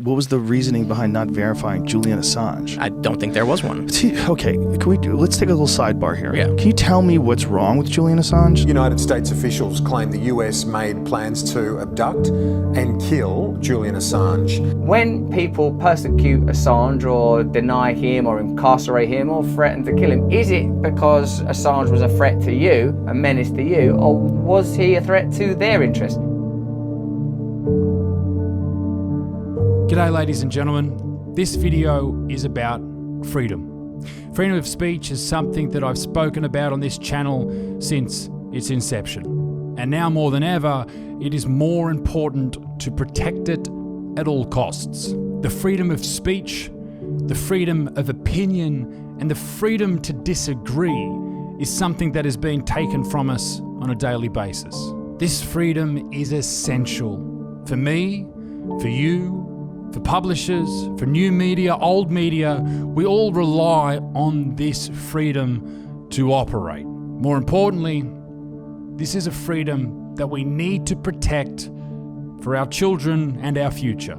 What was the reasoning behind not verifying Julian Assange? I don't think there was one. Okay, let's take a little sidebar here. Yeah. Can you tell me what's wrong with Julian Assange? United States officials claim the US made plans to abduct and kill Julian Assange. When people persecute Assange or deny him or incarcerate him or threaten to kill him, is it because Assange was a threat to you, a menace to you, or was he a threat to their interests? G'day ladies and gentlemen, this video is about freedom. Freedom of speech is something that I've spoken about on this channel since its inception. And now more than ever, it is more important to protect it at all costs. The freedom of speech, the freedom of opinion, and the freedom to disagree is something that is being taken from us on a daily basis. This freedom is essential for me, for you, for publishers, for new media, old media. We all rely on this freedom to operate. More importantly, this is a freedom that we need to protect for our children and our future.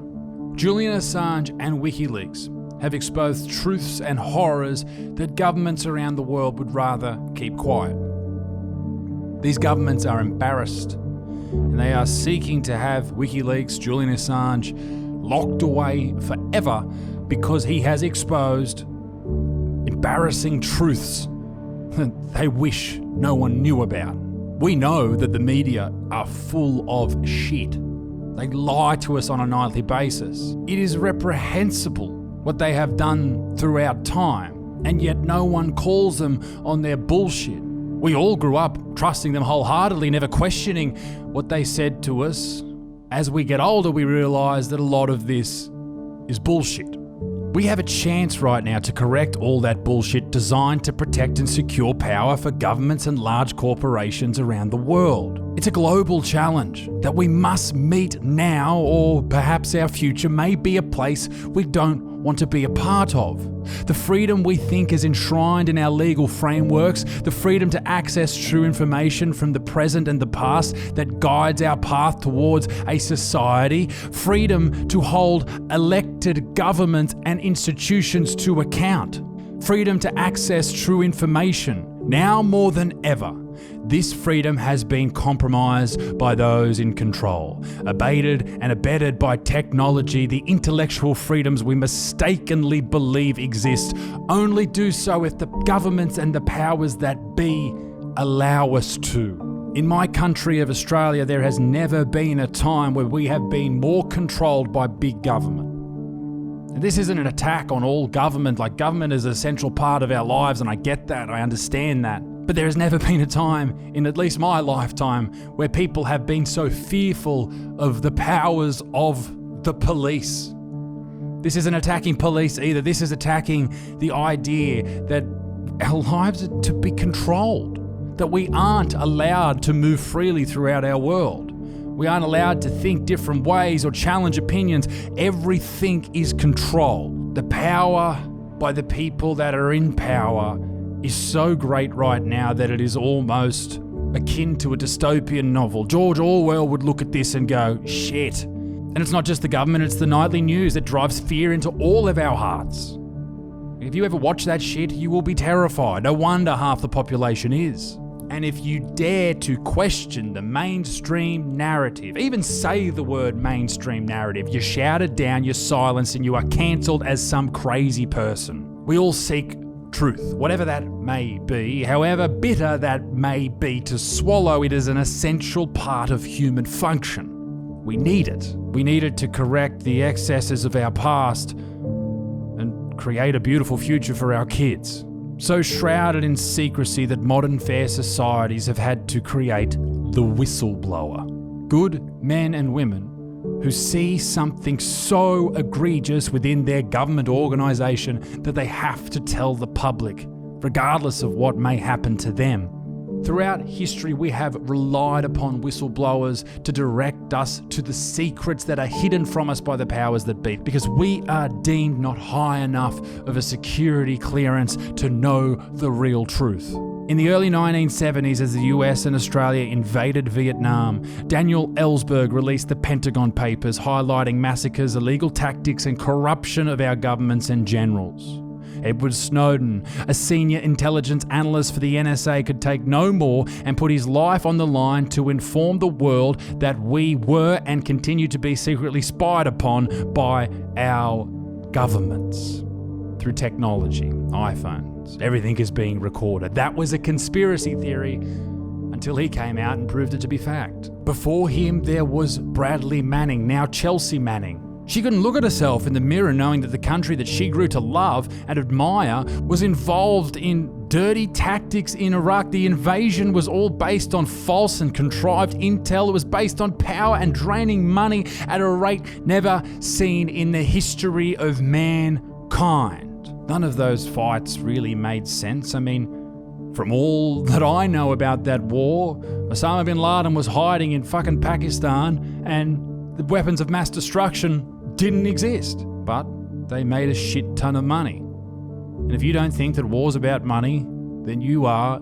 Julian Assange and WikiLeaks have exposed truths and horrors that governments around the world would rather keep quiet. These governments are embarrassed, and they are seeking to have WikiLeaks, Julian Assange, locked away forever because he has exposed embarrassing truths that they wish no one knew about. We know that the media are full of shit. They lie to us on a nightly basis. It is reprehensible what they have done throughout time, and yet no one calls them on their bullshit. We all grew up trusting them wholeheartedly, never questioning what they said to us. As we get older, we realize that a lot of this is bullshit. We have a chance right now to correct all that bullshit designed to protect and secure power for governments and large corporations around the world. It's a global challenge that we must meet now, or perhaps our future may be a place we don't want to be a part of. The freedom we think is enshrined in our legal frameworks, the freedom to access true information from the present and the past that guides our path towards a society, freedom to hold elected governments and institutions to account, freedom to access true information. Now more than ever, this freedom has been compromised by those in control, abated and abetted by technology. The intellectual freedoms we mistakenly believe exist only do so if the governments and the powers that be allow us to. In my country of Australia, there has never been a time where we have been more controlled by big government. And this isn't an attack on all government. Like, government is a central part of our lives, and I get that, I understand that. But there has never been a time, in at least my lifetime, where people have been so fearful of the powers of the police. This isn't attacking police either. This is attacking the idea that our lives are to be controlled, that we aren't allowed to move freely throughout our world. We aren't allowed to think different ways or challenge opinions. Everything is controlled. The power by the people that are in power is so great right now that it is almost akin to a dystopian novel. George Orwell would look at this and go, shit. And it's not just the government, it's the nightly news that drives fear into all of our hearts. If you ever watch that shit, you will be terrified. No wonder half the population is. And if you dare to question the mainstream narrative, even say the word mainstream narrative, you're shouted down, you're silenced, and you are cancelled as some crazy person. We all seek truth, whatever that may be, however bitter that may be to swallow. It is an essential part of human function. We need it. We need it to correct the excesses of our past and create a beautiful future for our kids. So shrouded in secrecy that modern fair societies have had to create the whistleblower. Good men and women who see something so egregious within their government organisation that they have to tell the public, regardless of what may happen to them. Throughout history, we have relied upon whistleblowers to direct us to the secrets that are hidden from us by the powers that be, because we are deemed not high enough of a security clearance to know the real truth. In the early 1970s, as the US and Australia invaded Vietnam, Daniel Ellsberg released the Pentagon Papers highlighting massacres, illegal tactics and corruption of our governments and generals. Edward Snowden, a senior intelligence analyst for the NSA, could take no more and put his life on the line to inform the world that we were and continue to be secretly spied upon by our governments. Through technology, iPhones, everything is being recorded. That was a conspiracy theory until he came out and proved it to be fact. Before him, there was Bradley Manning, now Chelsea Manning. She couldn't look at herself in the mirror knowing that the country that she grew to love and admire was involved in dirty tactics in Iraq. The invasion was all based on false and contrived intel. It was based on power and draining money at a rate never seen in the history of mankind. None of those fights really made sense. I mean, from all that I know about that war, Osama bin Laden was hiding in fucking Pakistan and the weapons of mass destruction didn't exist, but they made a shit ton of money. And if you don't think that war's about money, then you are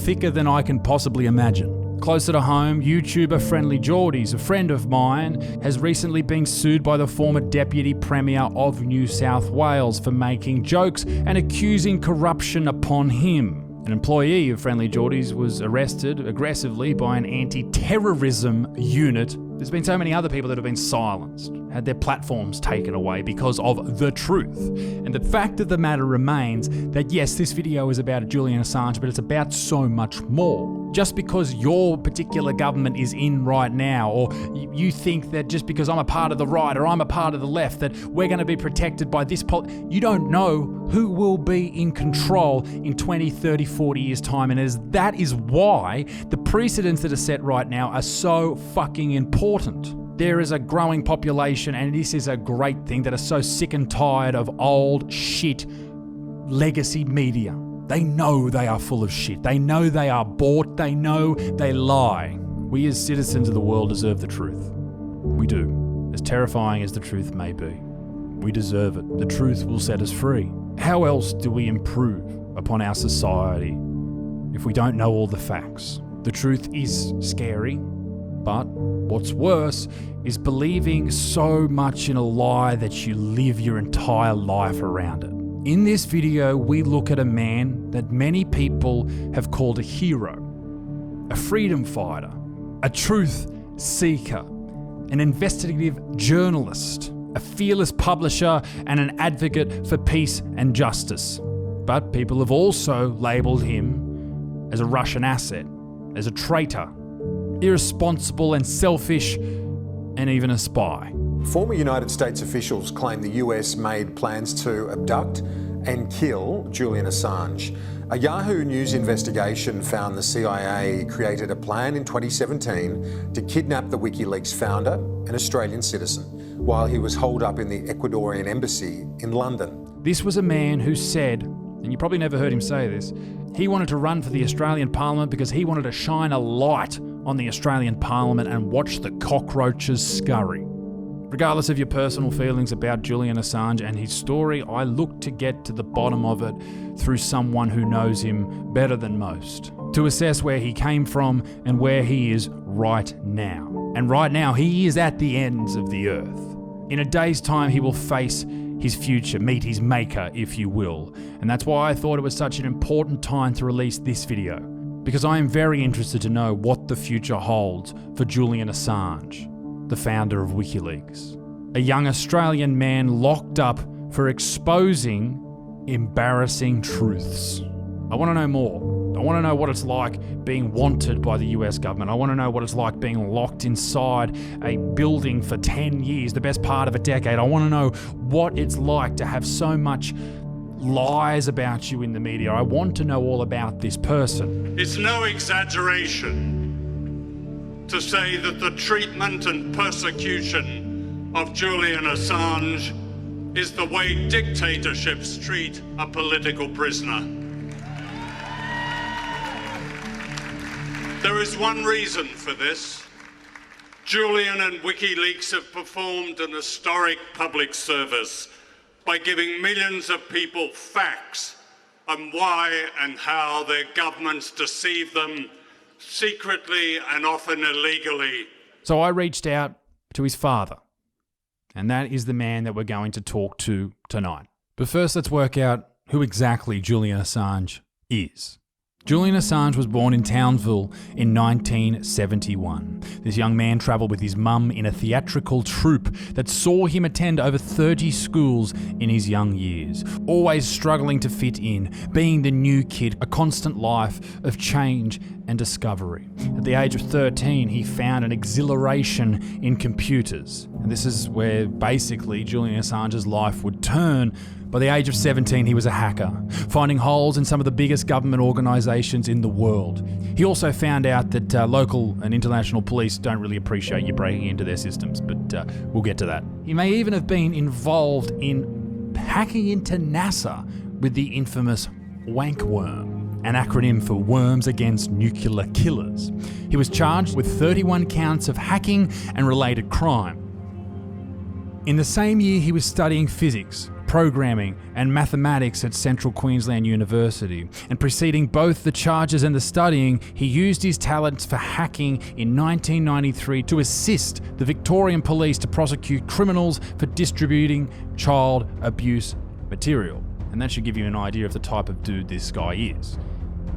thicker than I can possibly imagine. Closer to home, YouTuber Friendly Geordies, a friend of mine, has recently been sued by the former Deputy Premier of New South Wales for making jokes and accusing corruption upon him. An employee of Friendly Geordies was arrested aggressively by an anti-terrorism unit. There's been so many other people that have been silenced, had their platforms taken away because of the truth. And the fact of the matter remains that yes, this video is about Julian Assange, but it's about so much more. Just because your particular government is in right now, or you think that just because I'm a part of the right or I'm a part of the left, that we're going to be protected by this you don't know who will be in control in 20, 30, 40 years' time. And that is why the precedents that are set right now are so fucking important. There is a growing population, and this is a great thing, that are so sick and tired of old shit legacy media. They know they are full of shit. They know they are bought. They know they lie. We as citizens of the world deserve the truth. We do. As terrifying as the truth may be. We deserve it. The truth will set us free. How else do we improve upon our society if we don't know all the facts? The truth is scary, but what's worse is believing so much in a lie that you live your entire life around it. In this video, we look at a man that many people have called a hero, a freedom fighter, a truth seeker, an investigative journalist, a fearless publisher, and an advocate for peace and justice. But people have also labelled him as a Russian asset, as a traitor, irresponsible and selfish, and even a spy. Former United States officials claim the US made plans to abduct and kill Julian Assange. A Yahoo News investigation found the CIA created a plan in 2017 to kidnap the WikiLeaks founder, an Australian citizen, while he was holed up in the Ecuadorian embassy in London. This was a man who said, and you probably never heard him say this, he wanted to run for the Australian Parliament because he wanted to shine a light on the Australian Parliament and watch the cockroaches scurry. Regardless of your personal feelings about Julian Assange and his story, I look to get to the bottom of it through someone who knows him better than most, to assess where he came from and where he is right now. And right now, he is at the ends of the earth. In a day's time, he will face his future, meet his maker, if you will. And that's why I thought it was such an important time to release this video, because I am very interested to know what the future holds for Julian Assange, the founder of WikiLeaks. A young Australian man locked up for exposing embarrassing truths. I want to know more. I want to know what it's like being wanted by the US government. I want to know what it's like being locked inside a building for 10 years, the best part of a decade. I want to know what it's like to have so much lies about you in the media. I want to know all about this person. It's no exaggeration to say that the treatment and persecution of Julian Assange is the way dictatorships treat a political prisoner. There is one reason for this. Julian and WikiLeaks have performed an historic public service by giving millions of people facts and why and how their governments deceive them secretly and often illegally. So I reached out to his father, and that is the man that we're going to talk to tonight. But first, let's work out who exactly Julian Assange is. Julian Assange was born in Townsville in 1971. This young man travelled with his mum in a theatrical troupe that saw him attend over 30 schools in his young years, always struggling to fit in, being the new kid, a constant life of change and discovery. At the age of 13, he found an exhilaration in computers. And this is where basically Julian Assange's life would turn. By the age of 17, he was a hacker, finding holes in some of the biggest government organisations in the world. He also found out that local and international police don't really appreciate you breaking into their systems, but we'll get to that. He may even have been involved in hacking into NASA with the infamous Wankworm, an acronym for Worms Against Nuclear Killers. He was charged with 31 counts of hacking and related crime. In the same year, he was studying physics, programming and mathematics at Central Queensland University, and preceding both the charges and the studying, he used his talents for hacking in 1993 to assist the Victorian Police to prosecute criminals for distributing child abuse material. And that should give you an idea of the type of dude this guy is.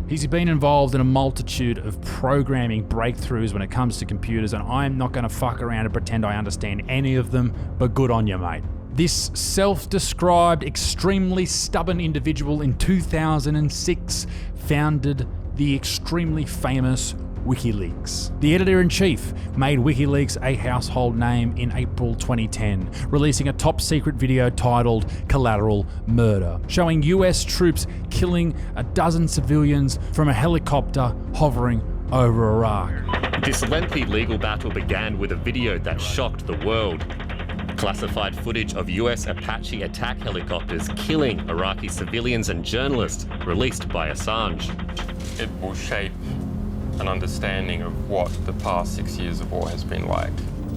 He's been involved in a multitude of programming breakthroughs when it comes to computers, and I'm not going to fuck around and pretend I understand any of them, but good on you, mate. This self-described, extremely stubborn individual in 2006 founded the extremely famous WikiLeaks. The editor-in-chief made WikiLeaks a household name in April 2010, releasing a top-secret video titled Collateral Murder, showing US troops killing a dozen civilians from a helicopter hovering over Iraq. This lengthy legal battle began with a video that shocked the world. Classified footage of US Apache attack helicopters killing Iraqi civilians and journalists released by Assange. It will shape an understanding of what the past 6 years of war has been like.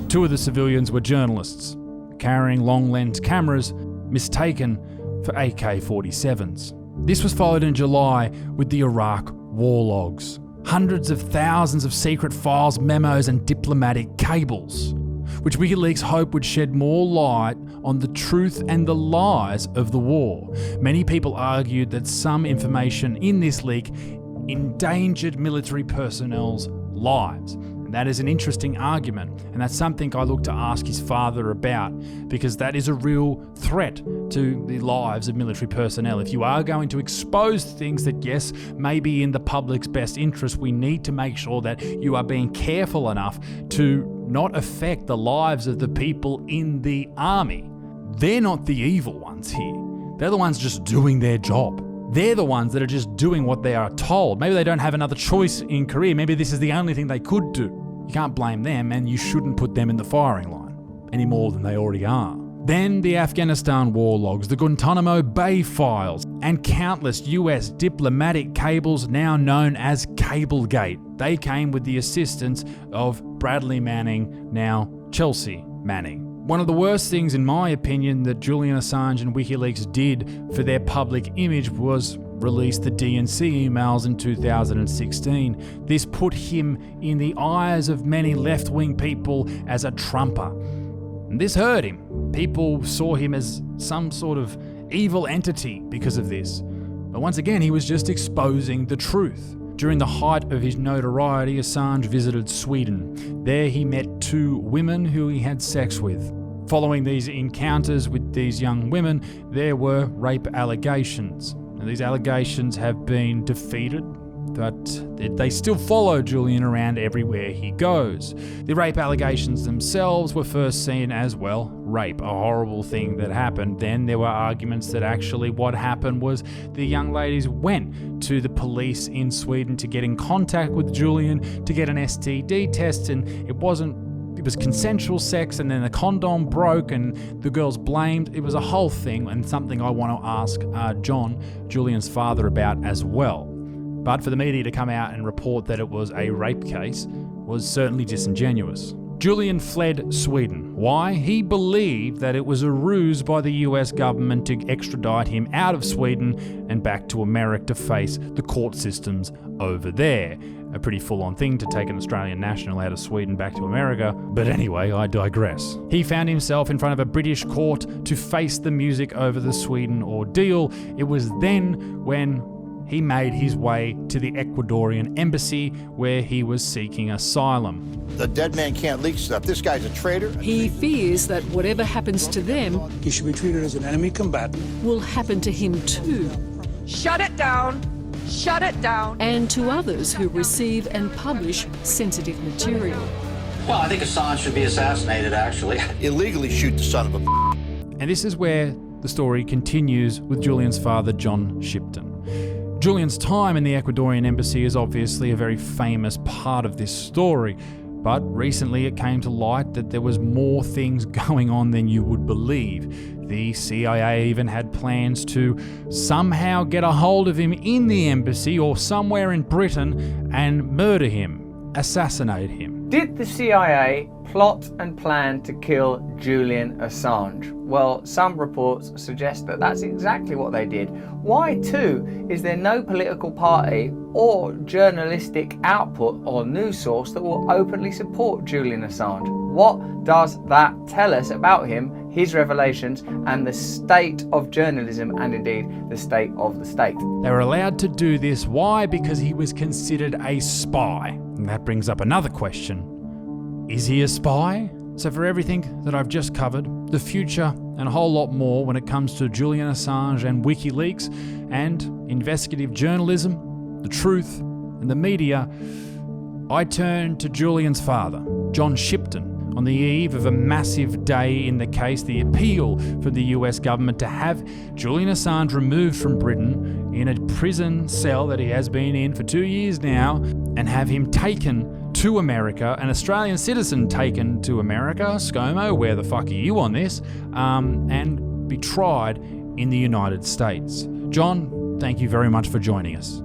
Two of the civilians were journalists, carrying long-lens cameras mistaken for AK-47s. This was followed in July with the Iraq war logs. Hundreds of thousands of secret files, memos and diplomatic cables, which WikiLeaks hoped would shed more light on the truth and the lies of the war. Many people argued that some information in this leak endangered military personnel's lives. And that is an interesting argument, and that's something I look to ask his father about, because that is a real threat to the lives of military personnel. If you are going to expose things that, yes, may be in the public's best interest, we need to make sure that you are being careful enough to not affect the lives of the people in the army. They're not the evil ones here. They're the ones just doing their job. They're the ones that are just doing what they are told. Maybe they don't have another choice in career. Maybe this is the only thing they could do. You can't blame them, and you shouldn't put them in the firing line any more than they already are. Then the Afghanistan war logs, the Guantanamo Bay files, and countless US diplomatic cables now known as Cablegate. They came with the assistance of Bradley Manning, now Chelsea Manning. One of the worst things, in my opinion, that Julian Assange and WikiLeaks did for their public image was release the DNC emails in 2016. This put him in the eyes of many left-wing people as a Trumper. And this hurt him. People saw him as some sort of evil entity because of this. But once again, he was just exposing the truth. During the height of his notoriety, Assange visited Sweden. There he met two women who he had sex with. Following these encounters with these young women, there were rape allegations. Now, these allegations have been defeated, but they still follow Julian around everywhere he goes. The rape allegations themselves were first seen as, well, rape, a horrible thing that happened. Then there were arguments that actually what happened was the young ladies went to the police in Sweden to get in contact with Julian to get an STD test, and it was consensual sex, and then the condom broke and the girls blamed. It was a whole thing, and something I want to ask John, Julian's father, about as well. But for the media to come out and report that it was a rape case was certainly disingenuous. Julian fled Sweden. Why? He believed that it was a ruse by the US government to extradite him out of Sweden and back to America to face the court systems over there. A pretty full-on thing to take an Australian national out of Sweden back to America, but anyway, I digress. He found himself in front of a British court to face the music over the Sweden ordeal. It was then when he made his way to the Ecuadorian embassy where he was seeking asylum. The dead man can't leak stuff. This guy's a traitor. He fears that whatever happens to them He should be treated as an enemy combatant. will happen to him too, Shut it down! Shut it down! and to others who receive and publish sensitive material. Well, I think Assange should be assassinated, actually. Illegally shoot the son of a... And this is where the story continues with Julian's father, John Shipton. Julian's time in the Ecuadorian embassy is obviously a very famous part of this story, but recently it came to light that there was more things going on than you would believe. The CIA even had plans to somehow get a hold of him in the embassy or somewhere in Britain and murder him, assassinate him. Did the CIA plot and plan to kill Julian Assange? Well, some reports suggest that that's exactly what they did. Why, too, is there no political party or journalistic output or news source that will openly support Julian Assange? What does that tell us about him, his revelations, and the state of journalism, and indeed the state of the state? They were allowed to do this. Why? Because he was considered a spy. And that brings up another question. Is he a spy? So for everything that I've just covered, the future and a whole lot more when it comes to Julian Assange and WikiLeaks and investigative journalism, the truth and the media, I turn to Julian's father, John Shipton, on the eve of a massive day in the case, the appeal from the US government to have Julian Assange removed from Britain in a prison cell that he has been in for 2 years now, and have him taken to America, an Australian citizen taken to America, ScoMo, where the fuck are you on this, and be tried in the United States. John, thank you very much for joining us.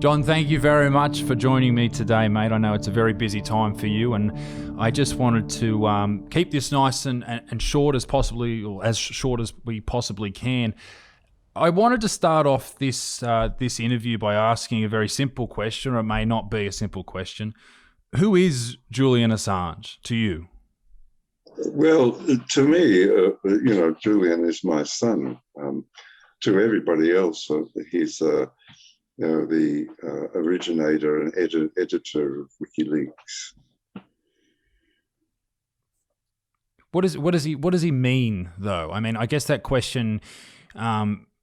John, thank you very much for joining me today, mate. I know it's a very busy time for you, and I just wanted to keep this nice and short as possibly, or as short as we possibly can. I wanted to start off this interview by asking a very simple question, or it may not be a simple question. Who is Julian Assange to you? Well, to me, Julian is my son. To everybody else, he's the originator and editor of WikiLeaks. What does he mean, though? I mean, I guess that question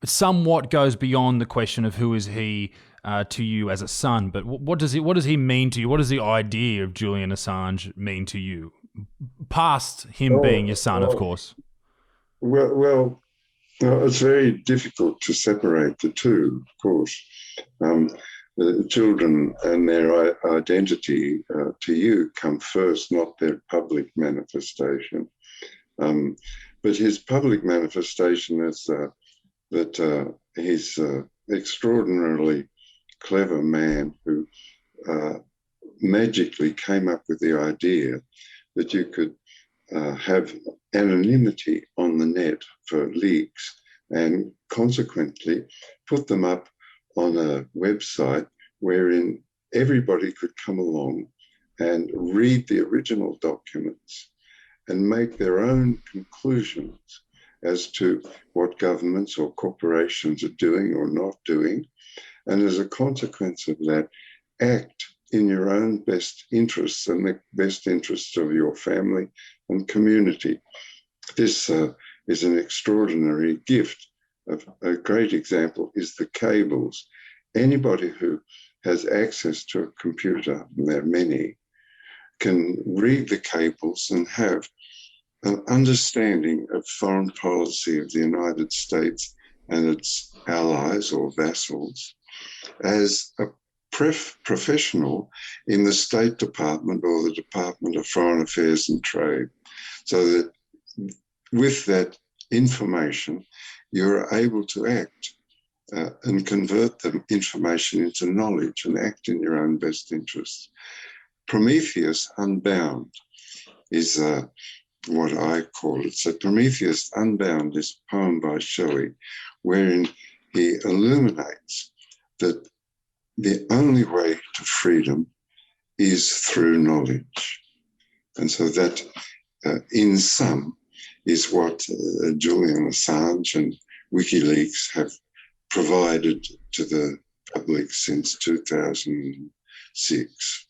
somewhat goes beyond the question of who is he to you as a son. But what does he mean to you? What does the idea of Julian Assange mean to you, past him being your son, of course? Well, it's very difficult to separate the two, of course. The children and their identity to you come first, not their public manifestation. But his public manifestation is that he's an extraordinarily clever man who magically came up with the idea that you could have anonymity on the net for leaks and consequently put them up on a website wherein everybody could come along and read the original documents and make their own conclusions as to what governments or corporations are doing or not doing, and as a consequence of that, act in your own best interests and the best interests of your family and community. This is an extraordinary gift. A great example is the cables. Anybody who has access to a computer, and there are many, can read the cables and have an understanding of foreign policy of the United States and its allies or vassals as a professional in the State Department or the Department of Foreign Affairs and Trade. So that with that information, you're able to act and convert the information into knowledge and act in your own best interests. Prometheus Unbound is what I call it. So Prometheus Unbound is a poem by Shelley wherein he illuminates that the only way to freedom is through knowledge. And so that, in sum, is what Julian Assange and WikiLeaks have provided to the public since 2006.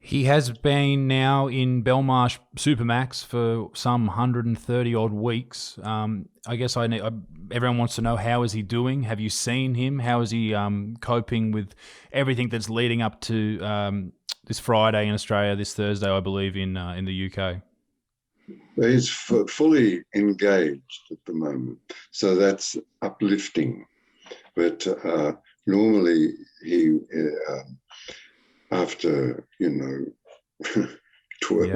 He has been now in Belmarsh Supermax for some 130 odd weeks. I guess everyone wants to know, how is he doing? Have you seen him? How is he coping with everything that's leading up to this Friday in Australia, this Thursday, I believe, in the UK? He's fully engaged at the moment, so that's uplifting. But normally he, after 12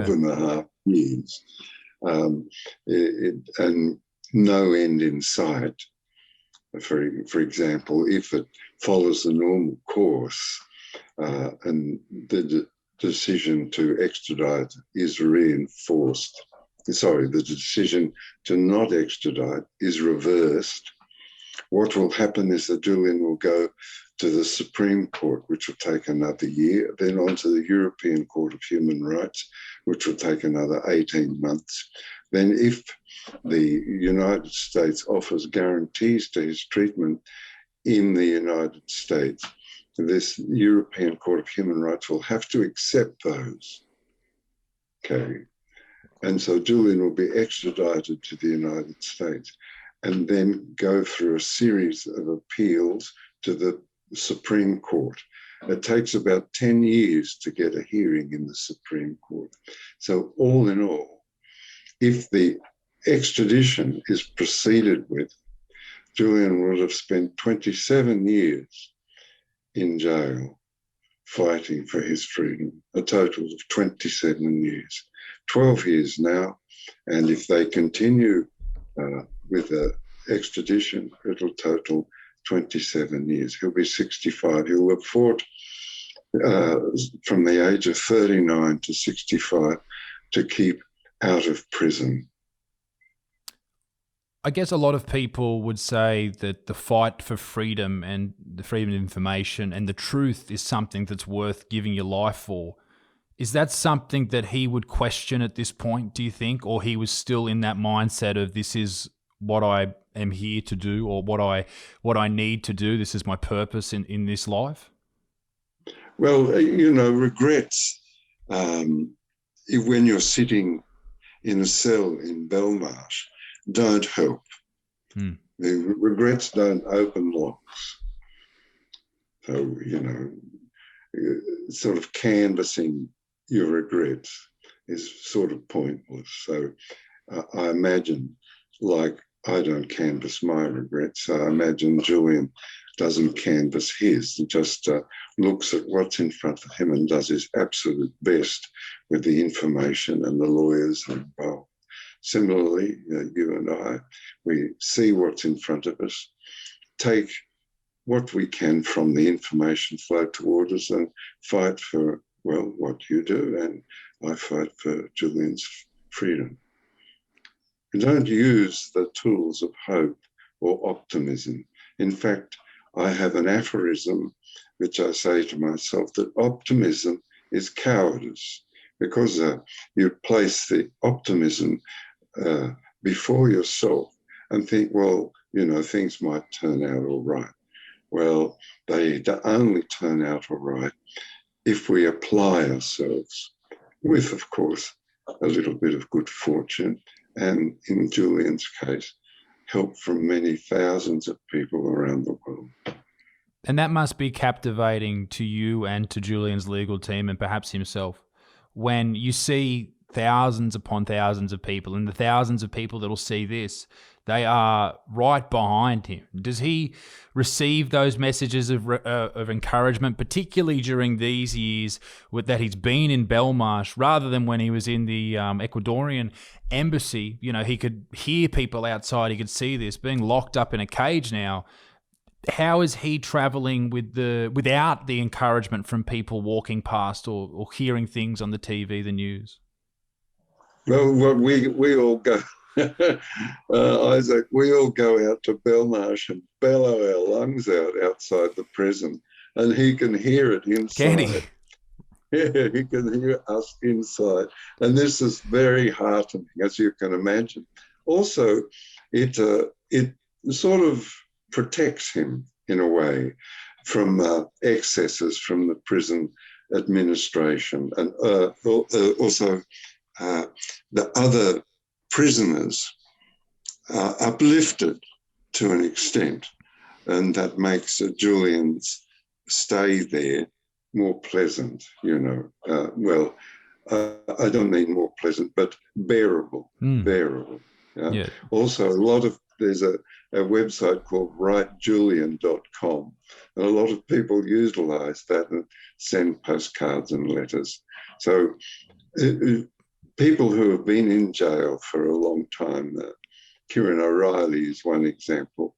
and a half years, and no end in sight. For example, if it follows the normal course and the decision to extradite is reinforced, the decision to not extradite is reversed, what will happen is that Julian will go to the Supreme Court, which will take another year, then on to the European Court of Human Rights, which will take another 18 months. Then if the United States offers guarantees to his treatment in the United States, this European Court of Human Rights will have to accept those. Okay. And so Julian will be extradited to the United States and then go through a series of appeals to the Supreme Court. It takes about 10 years to get a hearing in the Supreme Court. So all in all, if the extradition is proceeded with, Julian would have spent 27 years in jail fighting for his freedom, a total of 27 years. 12 years now, and if they continue with the extradition, it'll total 27 years. He'll be 65. He'll have fought from the age of 39 to 65 to keep out of prison. I guess a lot of people would say that the fight for freedom and the freedom of information and the truth is something that's worth giving your life for. Is that something that he would question at this point, do you think? Or he was still in that mindset of, this is what I am here to do, or what I need to do, this is my purpose in this life? Well, regrets, when you're sitting in a cell in Belmarsh, don't help. The regrets don't open locks. So, sort of canvassing your regrets is sort of pointless. So I imagine, like, I don't canvass my regrets. I imagine Julian doesn't canvass his. He just looks at what's in front of him and does his absolute best with the information and the lawyers involved. Similarly, you and I, we see what's in front of us, take what we can from the information flow toward us and fight for, well, what you do, and I fight for Julian's freedom. We don't use the tools of hope or optimism. In fact, I have an aphorism which I say to myself, that optimism is cowardice, because you place the optimism before yourself and think, well, things might turn out all right. Well, they only turn out all right if we apply ourselves with, of course, a little bit of good fortune, and in Julian's case, help from many thousands of people around the world. And that must be captivating to you and to Julian's legal team and perhaps himself, when you see thousands upon thousands of people, and the thousands of people that will see this, they are right behind him. Does he receive those messages of encouragement, particularly during these years that he's been in Belmarsh, rather than when he was in the Ecuadorian embassy? He could hear people outside. He could see this. Being locked up in a cage now, how is he traveling without the encouragement from people walking past or hearing things on the TV, the news? Well, we all go, Isaac, we all go out to Belmarsh and bellow our lungs out outside the prison, and he can hear it inside. Can he? Yeah, he can hear us inside. And this is very heartening, as you can imagine. Also, it sort of protects him in a way from excesses from the prison administration, and also the other prisoners are uplifted to an extent, and that makes Julian's stay there more pleasant, you know. I don't mean more pleasant, but bearable, bearable. Yeah. Also, there's a website called writejulian.com, and a lot of people utilize that and send postcards and letters. So people who have been in jail for a long time, Kieran O'Reilly is one example,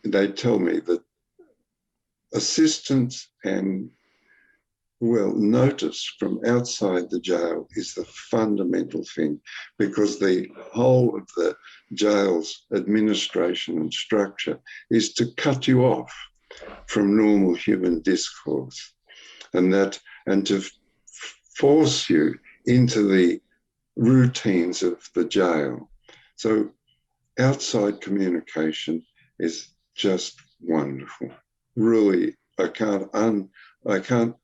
they tell me that assistance and, notice from outside the jail is the fundamental thing, because the whole of the jail's administration and structure is to cut you off from normal human discourse, and to force you into the routines of the jail. So outside communication is just wonderful. Really, I can't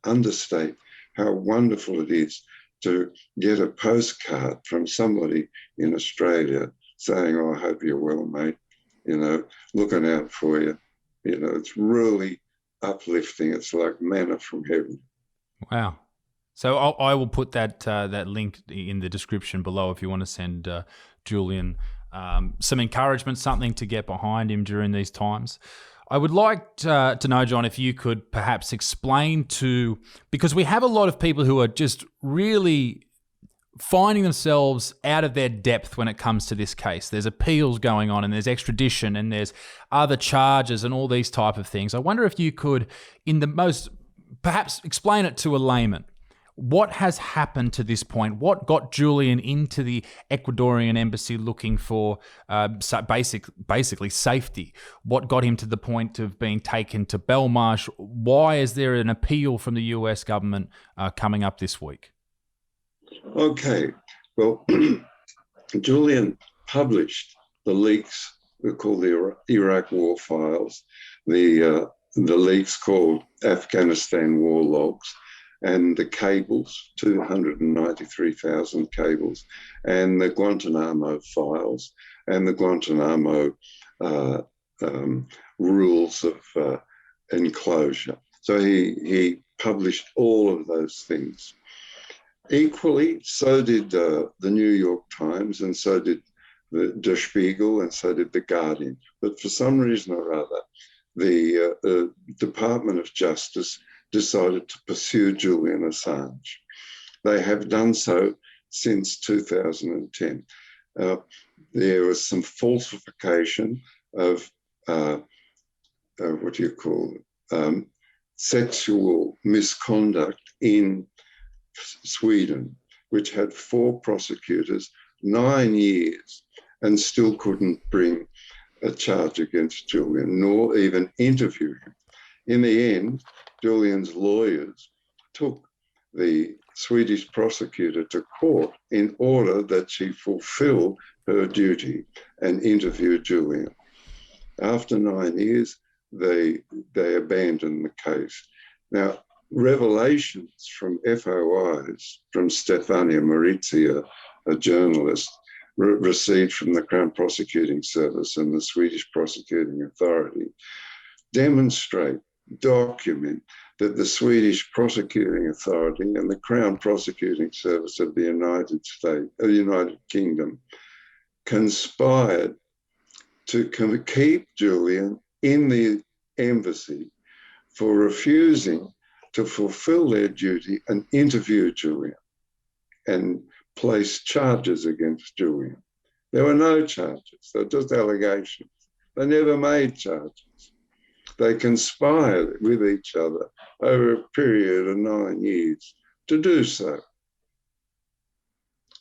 understate how wonderful it is to get a postcard from somebody in Australia saying, "Oh, I hope you're well, mate, you know, looking out for you." You know, it's really uplifting. It's like manna from heaven. Wow. So I will put that link in the description below if you want to send Julian some encouragement, something to get behind him during these times. I would like to know, John, if you could perhaps explain because we have a lot of people who are just really finding themselves out of their depth when it comes to this case. There's appeals going on, and there's extradition, and there's other charges and all these type of things. I wonder if you could, perhaps explain it to a layman. What has happened to this point? What got Julian into the Ecuadorian embassy looking for basically safety? What got him to the point of being taken to Belmarsh? Why is there an appeal from the US government coming up this week? Okay, well, Julian published the leaks we call the Iraq War files, the leaks called Afghanistan War Logs, and the cables, 293,000 cables, and the Guantanamo files, and the Guantanamo rules of enclosure. So he published all of those things. Equally, so did the New York Times, and so did the Der Spiegel, and so did the Guardian. But for some reason or other, the Department of Justice decided to pursue Julian Assange. They have done so since 2010. There was some falsification of sexual misconduct in Sweden, which had 4 prosecutors, 9 years, and still couldn't bring a charge against Julian, nor even interview him. In the end, Julian's lawyers took the Swedish prosecutor to court in order that she fulfill her duty and interview Julian. After 9 years, they abandoned the case. Now, revelations from FOIs, from Stefania Maurizia, a journalist, received from the Crown Prosecuting Service and the Swedish Prosecuting Authority, document that the Swedish Prosecuting Authority and the Crown Prosecuting Service of the United Kingdom conspired to keep Julian in the embassy for refusing to fulfill their duty and interview Julian and place charges against Julian. There were no charges, they were just allegations. They never made charges. They conspired with each other over a period of 9 years to do so.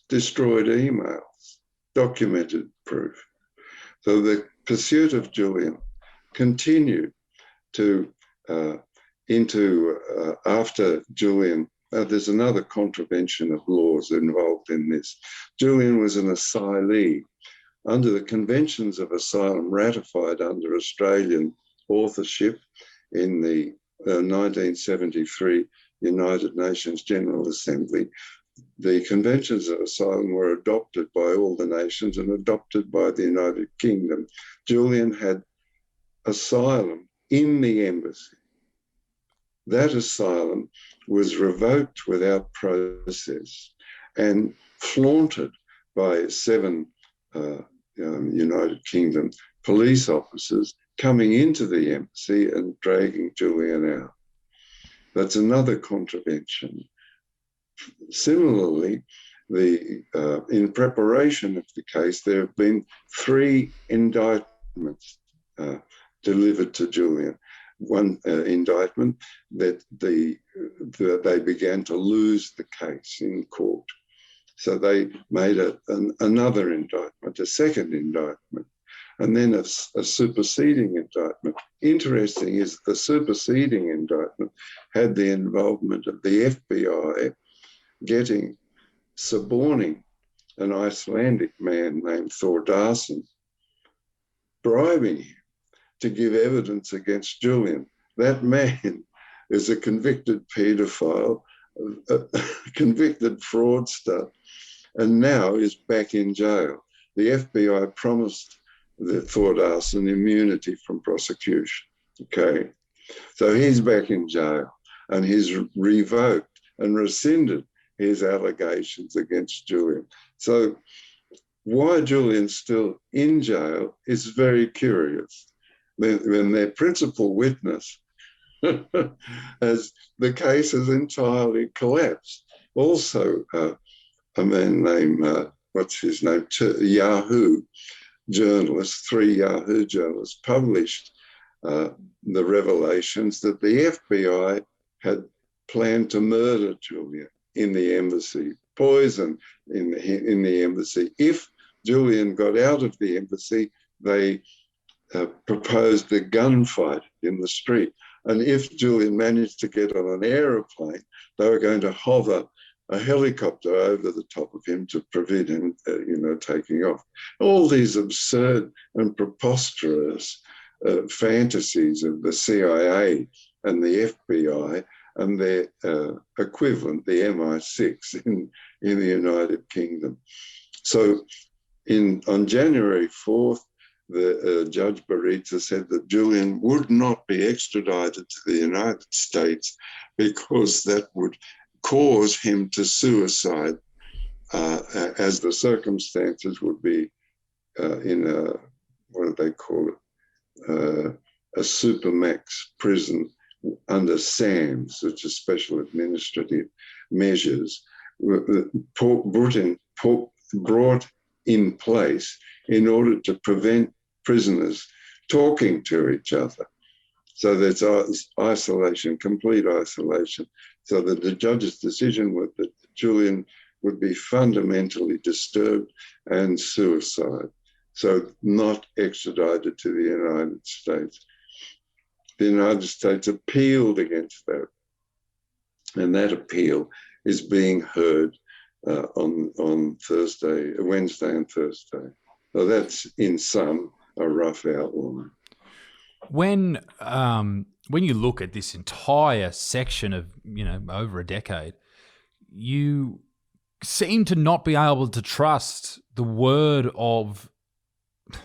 Destroyed emails, documented proof. So the pursuit of Julian continued to after Julian. There's another contravention of laws involved in this. Julian was an asylee under the Conventions of Asylum ratified under Australian authorship in the 1973 United Nations General Assembly. The Conventions of Asylum were adopted by all the nations and adopted by the United Kingdom. Julian had asylum in the embassy. That asylum was revoked without process and flaunted by 7 United Kingdom police officers coming into the embassy and dragging Julian out. That's another contravention. Similarly, in preparation of the case, there have been 3 indictments delivered to Julian. One indictment that they began to lose the case in court. So they made another indictment, a second indictment, and then a superseding indictment. Interesting is the superseding indictment had the involvement of the FBI suborning an Icelandic man named Thordarson, bribing him to give evidence against Julian. That man is a convicted paedophile, a convicted fraudster, and now is back in jail. The FBI promised the Thordarson immunity from prosecution. Okay, so he's back in jail, and he's revoked and rescinded his allegations against Julian. So why Julian's still in jail is very curious. When their principal witness as the case has entirely collapsed. Also, a man named, Yahoo journalists, 3 Yahoo journalists published the revelations that the FBI had planned to murder Julian in the embassy, poison in the embassy. If Julian got out of the embassy, they proposed a gunfight in the street. And if Julian managed to get on an aeroplane, they were going to hover a helicopter over the top of him to prevent him, taking off. All these absurd and preposterous fantasies of the CIA and the FBI and their equivalent, the MI6 in the United Kingdom. So on January 4th, the Judge Baritza said that Julian would not be extradited to the United States because that would cause him to suicide, as the circumstances would be in a, what do they call it, a supermax prison under SAMS, which is Special Administrative Measures, brought in place in order to prevent prisoners talking to each other. So there's isolation, complete isolation. So that the judge's decision was that Julian would be fundamentally disturbed and suicide. So not extradited to the United States. The United States appealed against that. And that appeal is being heard on Wednesday and Thursday. So that's in sum a rough outline. When you look at this entire section of, over a decade, you seem to not be able to trust the word of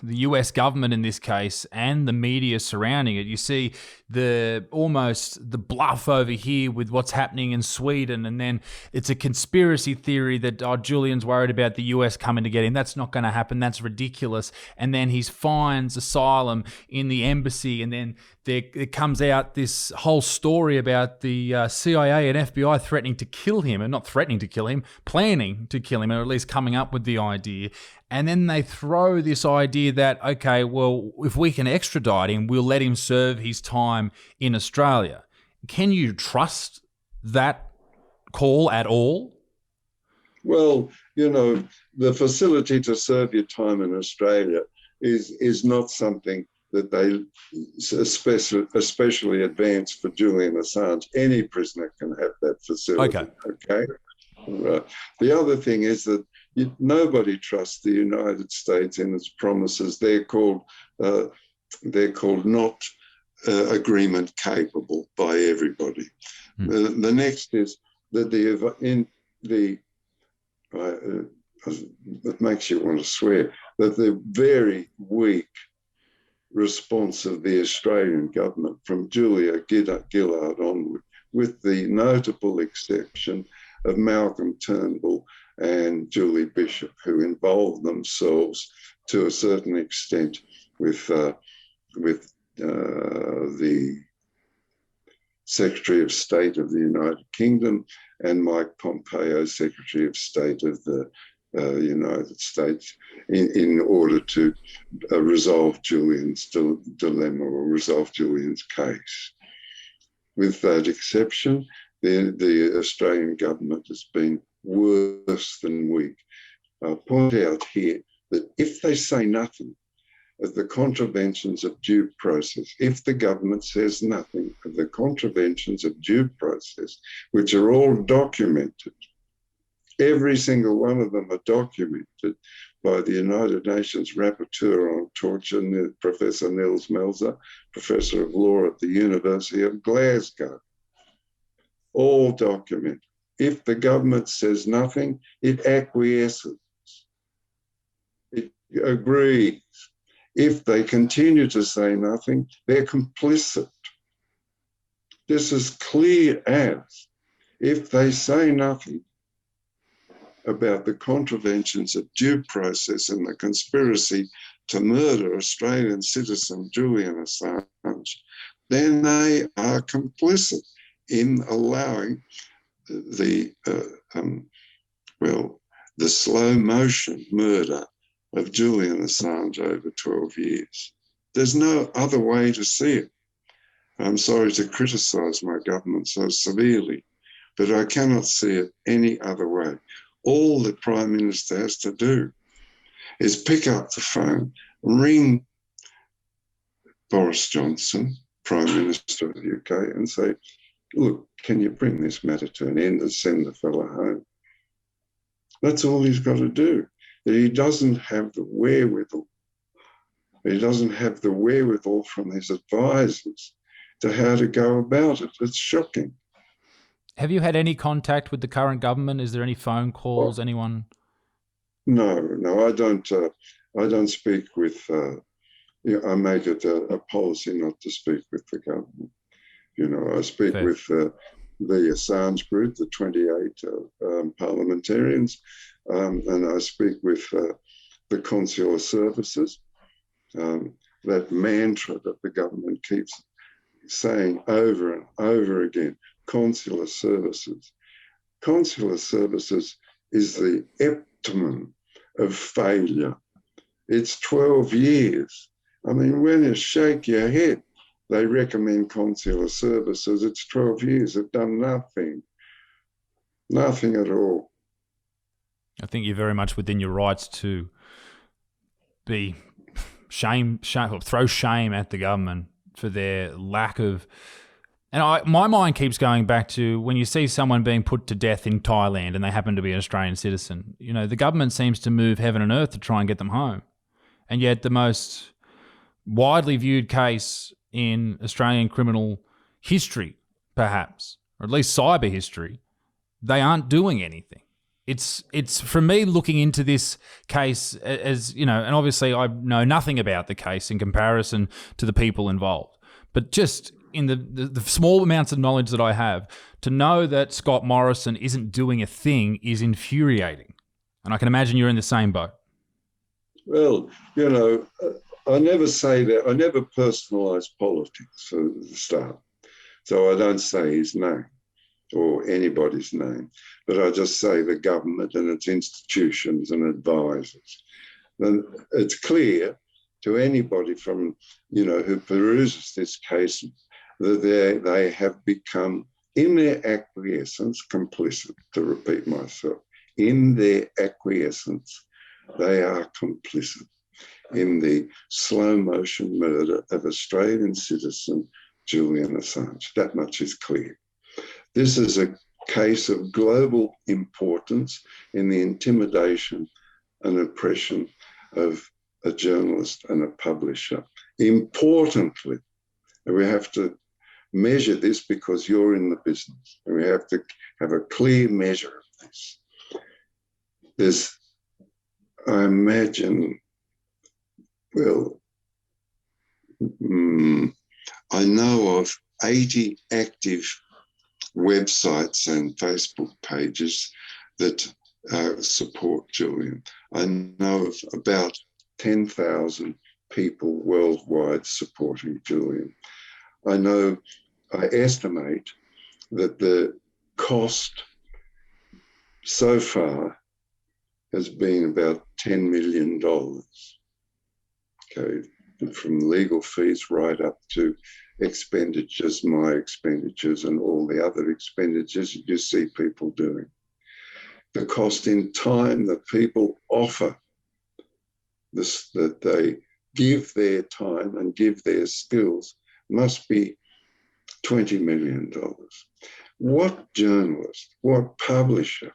the US government in this case and the media surrounding it. You see the bluff over here with what's happening in Sweden, and then it's a conspiracy theory that Julian's worried about the US coming to get him. That's not going to happen. That's ridiculous. And then he finds asylum in the embassy, and then it comes out this whole story about the CIA and FBI threatening to kill him, and not threatening to kill him, planning to kill him, or at least coming up with the idea. And then they throw this idea that, okay, well, if we can extradite him, we'll let him serve his time in Australia. Can you trust that call at all? Well, you know, the facility to serve your time in Australia is not something that they especially advanced for Julian Assange. Any prisoner can have that facility. Okay. Right. The other thing is that nobody trusts the United States in its promises. They're called not agreement capable by everybody. The next is that it makes you want to swear, that the very weak response of the Australian government from Julia Gillard onward, with the notable exception of Malcolm Turnbull and Julie Bishop, who involved themselves to a certain extent with the Secretary of State of the United Kingdom and Mike Pompeo, Secretary of State of the United States, in order to resolve Julian's dilemma or resolve Julian's case. With that exception, the Australian government has been worse than weak. I'll point out here that if they say nothing of the contraventions of due process, if the government says nothing of the contraventions of due process, which are all documented, every single one of them are documented by the United Nations Rapporteur on Torture, Professor Nils Melzer, Professor of Law at the University of Glasgow. All documented. If the government says nothing, it acquiesces. It agrees. If they continue to say nothing, they're complicit. This is clear as. If they say nothing about the contraventions of due process and the conspiracy to murder Australian citizen Julian Assange, then they are complicit in allowing the slow motion murder of Julian Assange over 12 years. There's no other way to see it. I'm sorry to criticise my government so severely, but I cannot see it any other way. All the Prime Minister has to do is pick up the phone, ring Boris Johnson, Prime Minister of the UK, and say, look, can you bring this matter to an end and send the fellow home? That's all he's got to do. That he doesn't have the wherewithal. He doesn't have the wherewithal from his advisors to how to go about it. It's shocking. Have you had any contact with the current government? Is there any phone calls? Anyone? No, I don't. I don't speak with. I make it a policy not to speak with the government. You know, I speak with the Assange group, the 28 parliamentarians, and I speak with the consular services. That mantra that the government keeps saying over and over again, consular services. Consular services is the epitome of failure. It's 12 years. I mean, when you shake your head, they recommend consular services. It's 12 years. They've done nothing. Nothing at all. I think you're very much within your rights to be throw shame at the government for their lack of. And my mind keeps going back to when you see someone being put to death in Thailand and they happen to be an Australian citizen. You know, the government seems to move heaven and earth to try and get them home. And yet the most widely viewed case in Australian criminal history, perhaps, or at least cyber history, they aren't doing anything. It's for me looking into this case as, you know, and obviously I know nothing about the case in comparison to the people involved, but just in the small amounts of knowledge that I have, to know that Scott Morrison isn't doing a thing is infuriating. And I can imagine you're in the same boat. Well, you know, I never say that. I never personalise politics for the start. So I don't say his name or anybody's name, but I just say the government and its institutions and advisors. And it's clear to anybody from, who peruses this case that they have become, in their acquiescence, complicit, to repeat myself. In their acquiescence, they are complicit in the slow motion murder of Australian citizen Julian Assange. That much is clear. This is a case of global importance in the intimidation and oppression of a journalist and a publisher. Importantly, we have to measure this because you're in the business, and we have to have a clear measure of this. I imagine, I know of 80 active websites and Facebook pages that support Julian. I know of about 10,000 people worldwide supporting Julian. I estimate that the cost so far has been about $10 million. Okay, and from legal fees right up to expenditures, my expenditures, and all the other expenditures you see people doing. The cost in time that people offer, this, that they give their time and give their skills, must be $20 million. What journalist, what publisher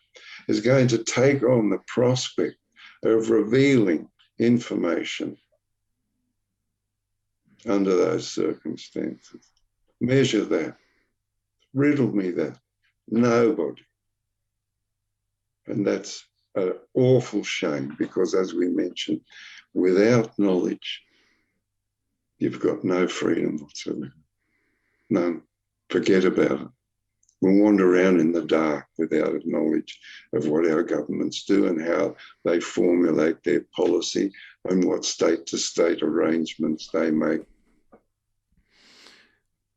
is going to take on the prospect of revealing information under those circumstances? Measure that. Riddle me that. Nobody. And that's an awful shame because, as we mentioned, without knowledge, you've got no freedom whatsoever. None. Forget about it. We'll wander around in the dark without knowledge of what our governments do and how they formulate their policy and what state-to-state arrangements they make.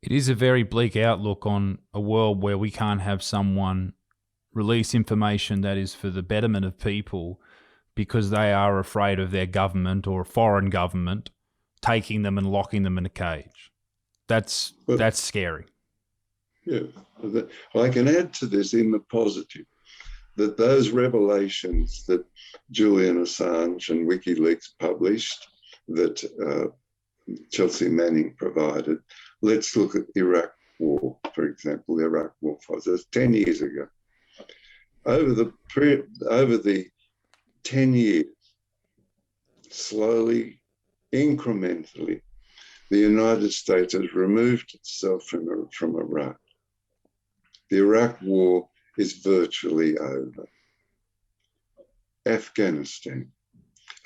It is a very bleak outlook on a world where we can't have someone release information that is for the betterment of people because they are afraid of their government or a foreign government taking them and locking them in a cage. That's scary. Yeah, I can add to this in the positive, that those revelations that Julian Assange and WikiLeaks published, that Chelsea Manning provided. Let's look at Iraq War, for example, the Iraq War. That's 10 years ago. Over the 10 years, slowly, incrementally, the United States has removed itself from Iraq. The Iraq War is virtually over. Afghanistan.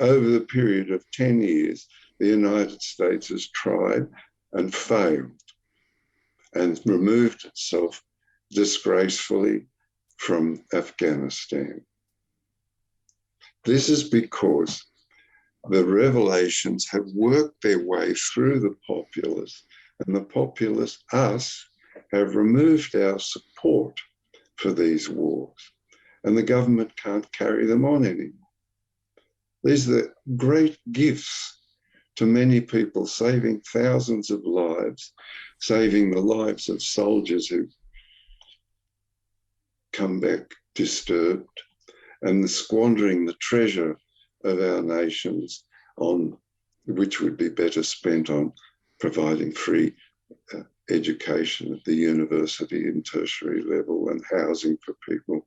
Over the period of 10 years, the United States has tried and failed and removed itself disgracefully from Afghanistan. This is because the revelations have worked their way through the populace, and the populace, us, have removed our support for these wars, and the government can't carry them on anymore. These are great gifts to many people, saving thousands of lives, saving the lives of soldiers who come back disturbed, and squandering the treasure of our nations on which would be better spent on providing free education at the university and tertiary level and housing for people.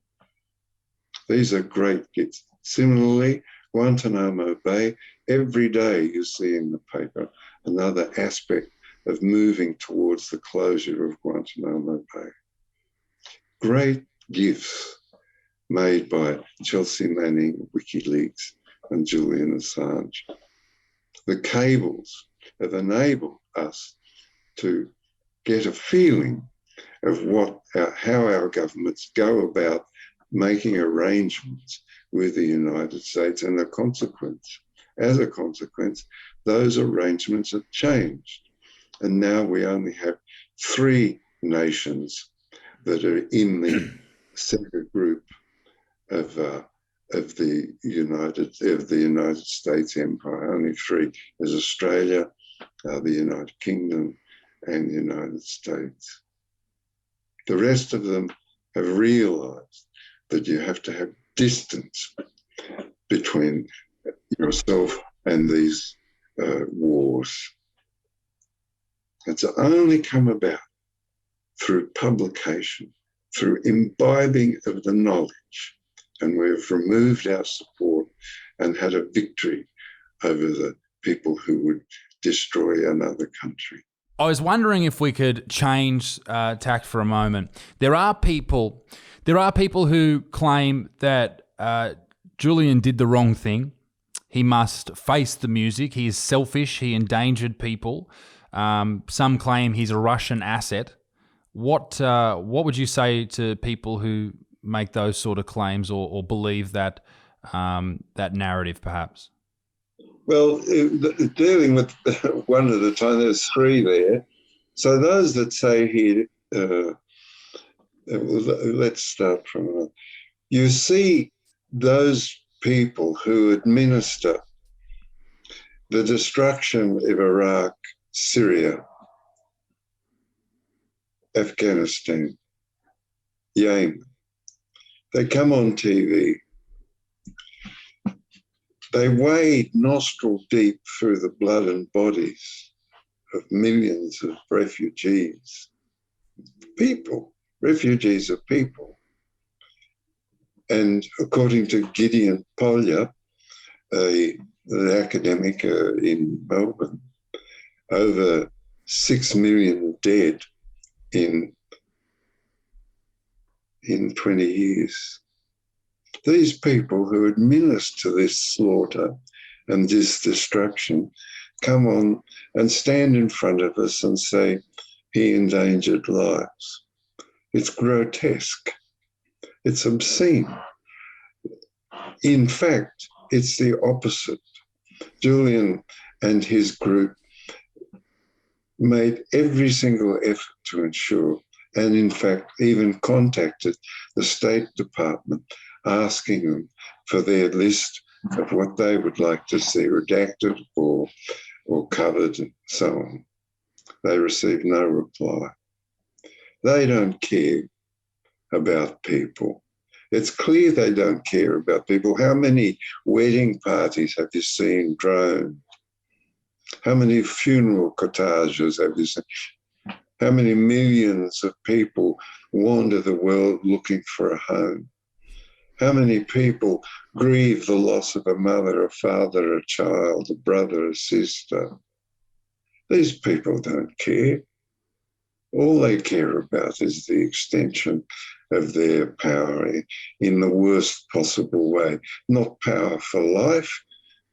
These are great gifts. Similarly, Guantanamo Bay, every day you see in the paper another aspect of moving towards the closure of Guantanamo Bay. Great gifts made by Chelsea Manning, WikiLeaks, and Julian Assange. The cables have enabled us to get a feeling of how our governments go about making arrangements with the United States, and as a consequence, those arrangements have changed. And now we only have 3 nations that are in the center group of the United States Empire. Only 3. There's Australia, the United Kingdom, and the United States. The rest of them have realized that you have to have distance between yourself and these wars. It's only come about through publication, through imbibing of the knowledge, and we've removed our support and had a victory over the people who would destroy another country. I was wondering if we could change tack for a moment. There are people who claim that Julian did the wrong thing. He must face the music. He is selfish. He endangered people. Some claim he's a Russian asset. What would you say to people who make those sort of claims or believe that that narrative, perhaps? Well, dealing with one at a time, there's 3 there. So those that say he, let's start from, you see those people who administer the destruction of Iraq, Syria, Afghanistan, Yemen. They come on TV. They wade nostril deep through the blood and bodies of millions of refugees. Refugees are people. And according to Gideon Polya, an academic in Melbourne, over 6 million dead in 20 years. These people who administer this slaughter and this destruction come on and stand in front of us and say, he endangered lives. It's grotesque. It's obscene. In fact, it's the opposite. Julian and his group made every single effort to ensure, and in fact even contacted the State Department asking them for their list of what they would like to see redacted or covered and so on. They received no reply. They don't care about people. It's clear they don't care about people. How many wedding parties have you seen droned? How many funeral corteges have you seen? How many millions of people wander the world looking for a home? How many people grieve the loss of a mother, a father, a child, a brother, a sister? These people don't care. All they care about is the extension of their power in the worst possible way. Not power for life,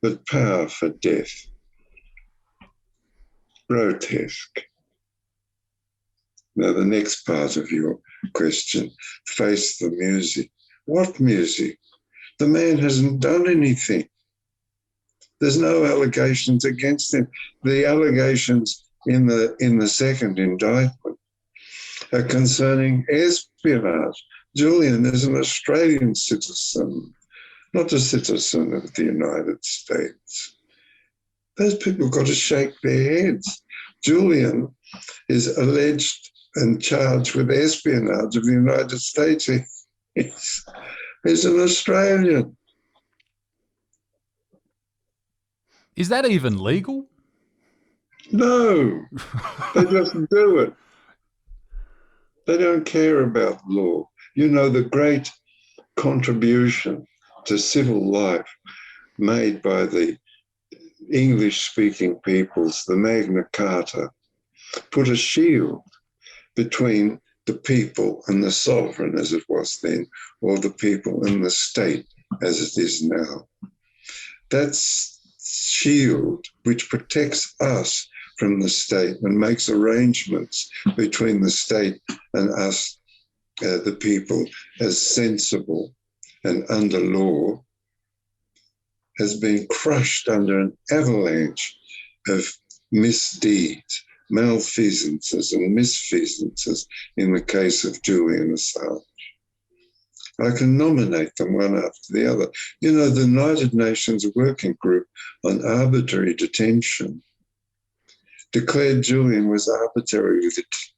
but power for death. Grotesque. Now, the next part of your question, face the music. What music? The man hasn't done anything. There's no allegations against him. The allegations in the second indictment are concerning espionage. Julian is an Australian citizen, not a citizen of the United States. Those people have got to shake their heads. Julian is alleged and charged with espionage of the United States. He's an Australian. Is that even legal? No, they just do it. They don't care about law. You know, the great contribution to civil life made by the English-speaking peoples, the Magna Carta, put a shield between the people and the sovereign, as it was then, or the people and the state, as it is now. That shield, which protects us from the state and makes arrangements between the state and us, the people, as sensible and under law, has been crushed under an avalanche of misdeeds, malfeasances and misfeasances in the case of Julian Assange. I can nominate them one after the other. You know, the United Nations Working Group on Arbitrary Detention declared Julian was arbitrarily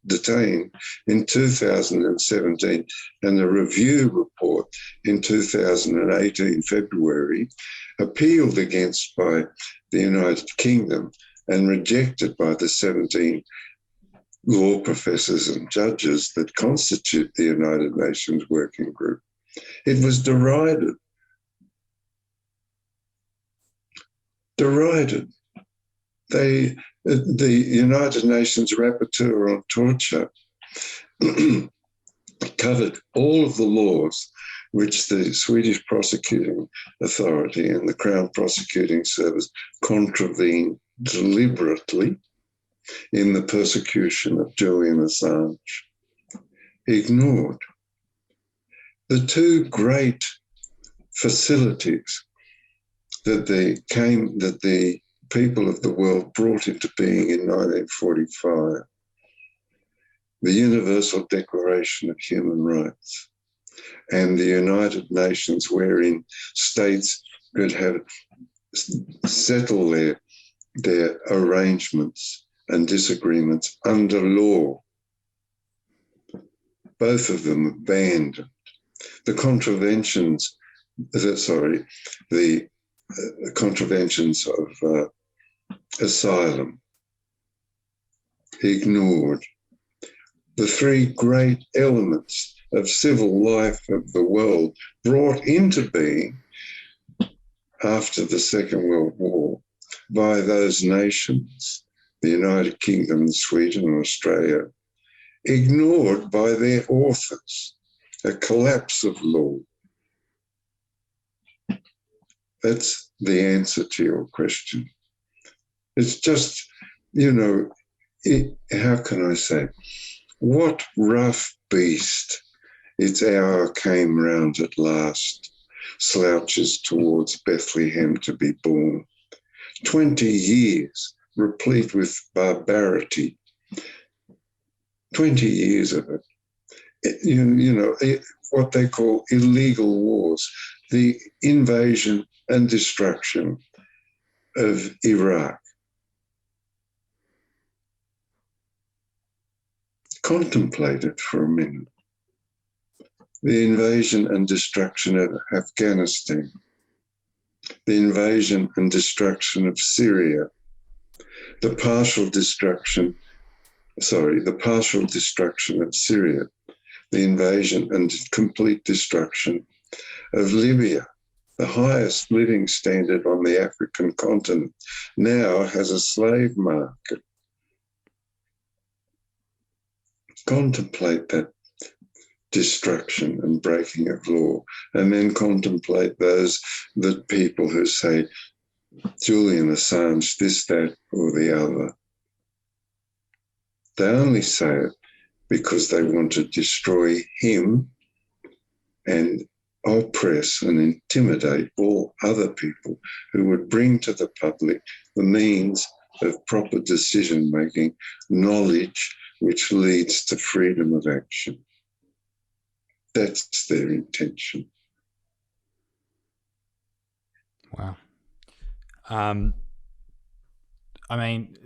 detained in 2017, and the review report in 2018, February, appealed against by the United Kingdom and rejected by the 17 law professors and judges that constitute the United Nations Working Group. It was derided. The United Nations Rapporteur on Torture covered all of the laws which the Swedish Prosecuting Authority and the Crown Prosecuting Service contravened deliberately in the persecution of Julian Assange. Ignored. The two great facilities that the people of the world brought into being in 1945, the Universal Declaration of Human Rights and the United Nations, wherein states could have settle their arrangements and disagreements under law. Both of them abandoned. The contraventions of asylum, ignored. The three great elements of civil life of the world brought into being after the Second World War by those nations, the United Kingdom, Sweden and Australia, ignored by their authors. A collapse of law. That's the answer to your question. It's just, you know, how can I say, what rough beast, its hour came round at last, slouches towards Bethlehem to be born. 20 years replete with barbarity, 20 years of it. What they call illegal wars, the invasion and destruction of Iraq. Contemplate it for a minute. The invasion and destruction of Afghanistan, the invasion and destruction of Syria, the partial destruction of Syria, the invasion and complete destruction of Libya, the highest living standard on the African continent, now has a slave market. Contemplate that destruction and breaking of law, and then contemplate the people who say Julian Assange, this, that, or the other. They only say it because they want to destroy him and oppress and intimidate all other people who would bring to the public the means of proper decision-making, knowledge which leads to freedom of action. That's their intention. Wow. I mean,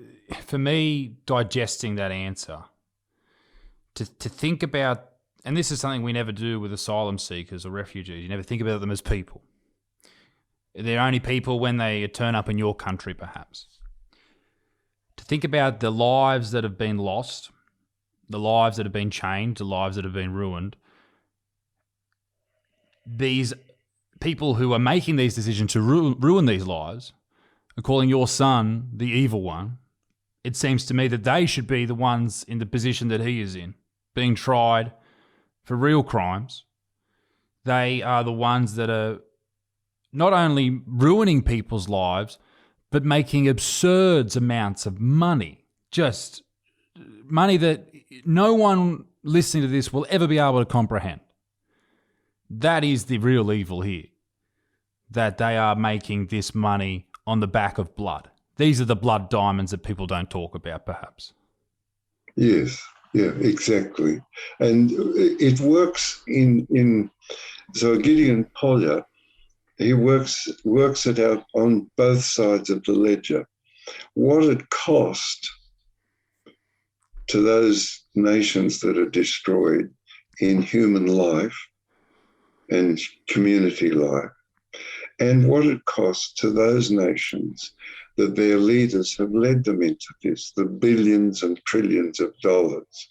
for me, digesting that answer, to think about, and this is something we never do with asylum seekers or refugees, you never think about them as people. They're only people when they turn up in your country, perhaps. To think about the lives that have been lost, the lives that have been changed, the lives that have been ruined, these people who are making these decisions to ruin these lives are calling your son the evil one. It seems to me that they should be the ones in the position that he is in, being tried for real crimes. They are the ones that are not only ruining people's lives, but making absurd amounts of money. Just money that no one listening to this will ever be able to comprehend. That is the real evil here. That they are making this money on the back of blood. These are the blood diamonds that people don't talk about, perhaps. Yes, yeah, exactly. And it works in so Gideon Polyer, he works it out on both sides of the ledger. What it cost to those nations that are destroyed in human life and community life, and what it costs to those nations that their leaders have led them into this, the billions and trillions of dollars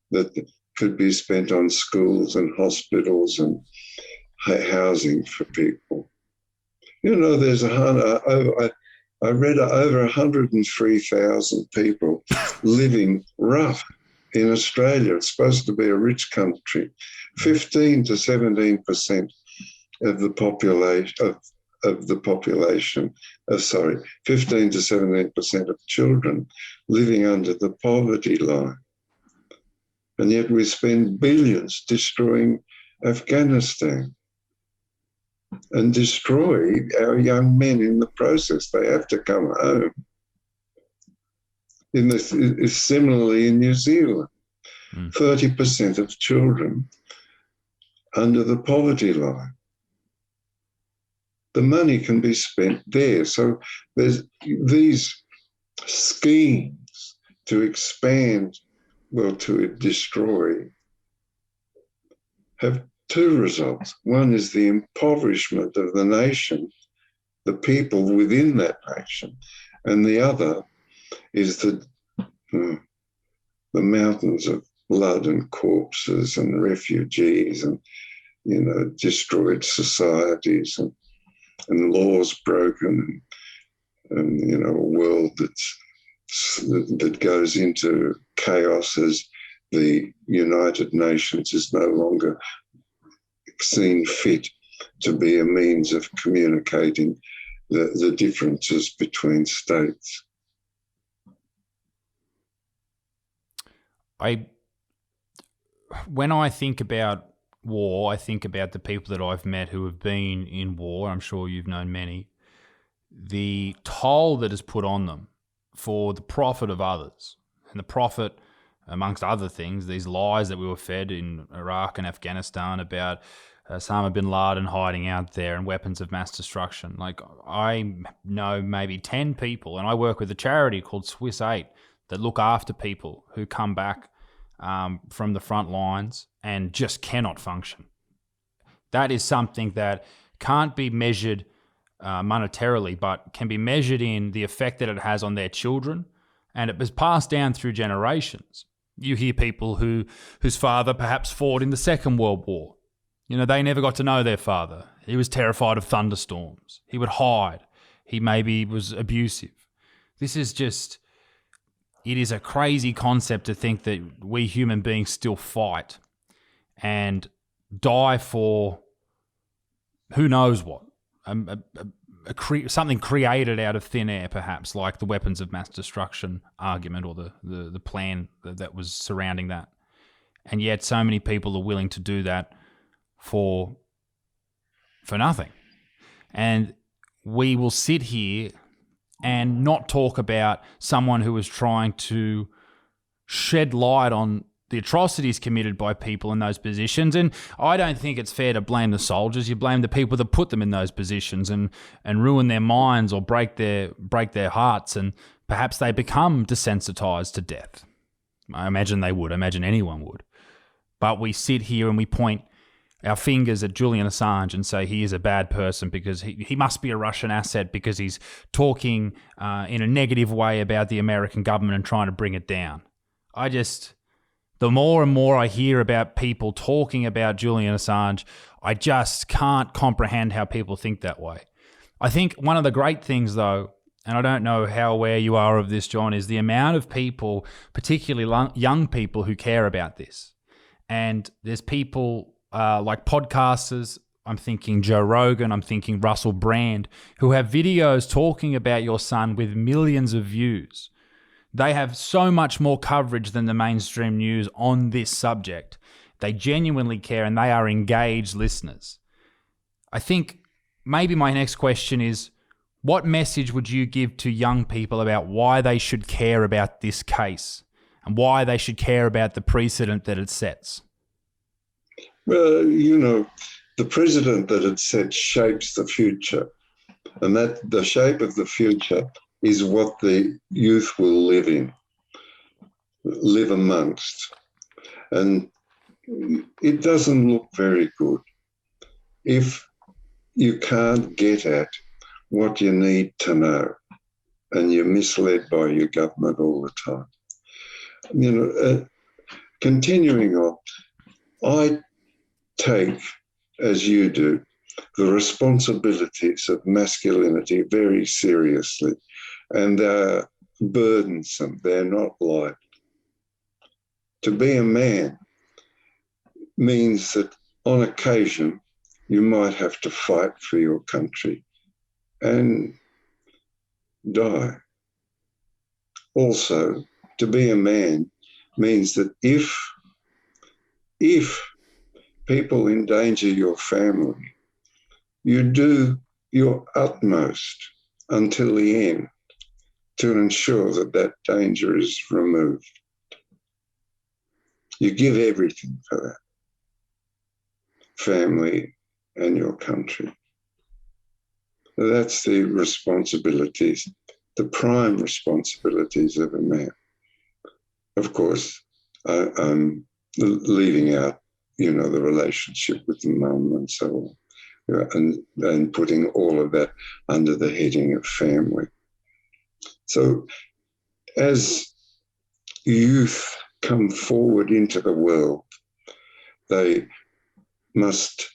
that could be spent on schools and hospitals and housing for people. You know, I read over 103,000 people living rough in Australia. It's supposed to be a rich country. 15 to 17% of the population, 15 to 17% of children living under the poverty line. And yet we spend billions destroying Afghanistan and destroy our young men in the process. They have to come home. Similarly in New Zealand, 30% of children under the poverty line. The money can be spent there. So there's these schemes to expand, to destroy, have two results. One is the impoverishment of the nation, the people within that nation, and the other is the mountains of blood and corpses and refugees and, destroyed societies and laws broken and a world that goes into chaos as the United Nations is no longer seen fit to be a means of communicating the differences between states. When I think about war, I think about the people that I've met who have been in war. I'm sure you've known many. The toll that is put on them for the profit of others, and the profit, amongst other things, these lies that we were fed in Iraq and Afghanistan about Osama bin Laden hiding out there and weapons of mass destruction. Like, I know maybe 10 people, and I work with a charity called Swiss 8 that look after people who come back from the front lines and just cannot function. That is something that can't be measured monetarily, but can be measured in the effect that it has on their children, and it was passed down through generations. You hear people whose father perhaps fought in the Second World War. They never got to know their father. He was terrified of thunderstorms. He would hide. He maybe was abusive. This is just, it is a crazy concept to think that we human beings still fight and die for who knows what. Something created out of thin air, perhaps, like the weapons of mass destruction argument or the plan that was surrounding that. And yet so many people are willing to do that for nothing. And we will sit here and not talk about someone who is trying to shed light on the atrocities committed by people in those positions. And I don't think it's fair to blame the soldiers. You blame the people that put them in those positions and ruin their minds or break their hearts, and perhaps they become desensitized to death. I imagine they would. I imagine anyone would. But we sit here and we point our fingers at Julian Assange and say he is a bad person because he must be a Russian asset because he's talking in a negative way about the American government and trying to bring it down. The more and more I hear about people talking about Julian Assange, I just can't comprehend how people think that way. I think one of the great things, though, and I don't know how aware you are of this, John, is the amount of people, particularly young people, who care about this. And there's people like podcasters, I'm thinking Joe Rogan, I'm thinking Russell Brand, who have videos talking about your son with millions of views. They have so much more coverage than the mainstream news on this subject. They genuinely care and they are engaged listeners. I think maybe my next question is, What message would you give to young people about why they should care about this case and why they should care about the precedent that it sets? Well, the precedent that it sets shapes the future, and that the shape of the future is what the youth will live amongst. And it doesn't look very good if you can't get at what you need to know and you're misled by your government all the time. Continuing on, I take, as you do, the responsibilities of masculinity very seriously, and they're burdensome, they're not light. To be a man means that on occasion you might have to fight for your country and die. Also, to be a man means that if people endanger your family, you do your utmost until the end to ensure that that danger is removed. You give everything for that family and your country. That's the responsibilities, the prime responsibilities of a man. Of course, I'm leaving out, the relationship with the mum and so on, and putting all of that under the heading of family. So as youth come forward into the world, they must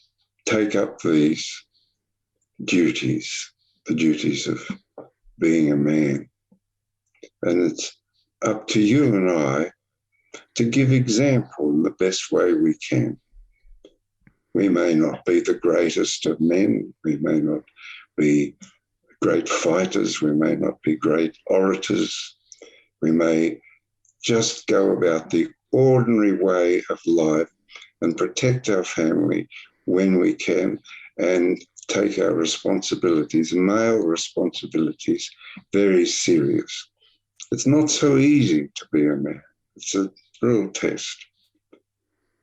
take up these duties, the duties of being a man. And it's up to you and I to give example in the best way we can. We may not be the greatest of men, we may not be great fighters, we may not be great orators, we may just go about the ordinary way of life and protect our family when we can and take our responsibilities, male responsibilities, very serious. It's not so easy to be a man. It's a real test.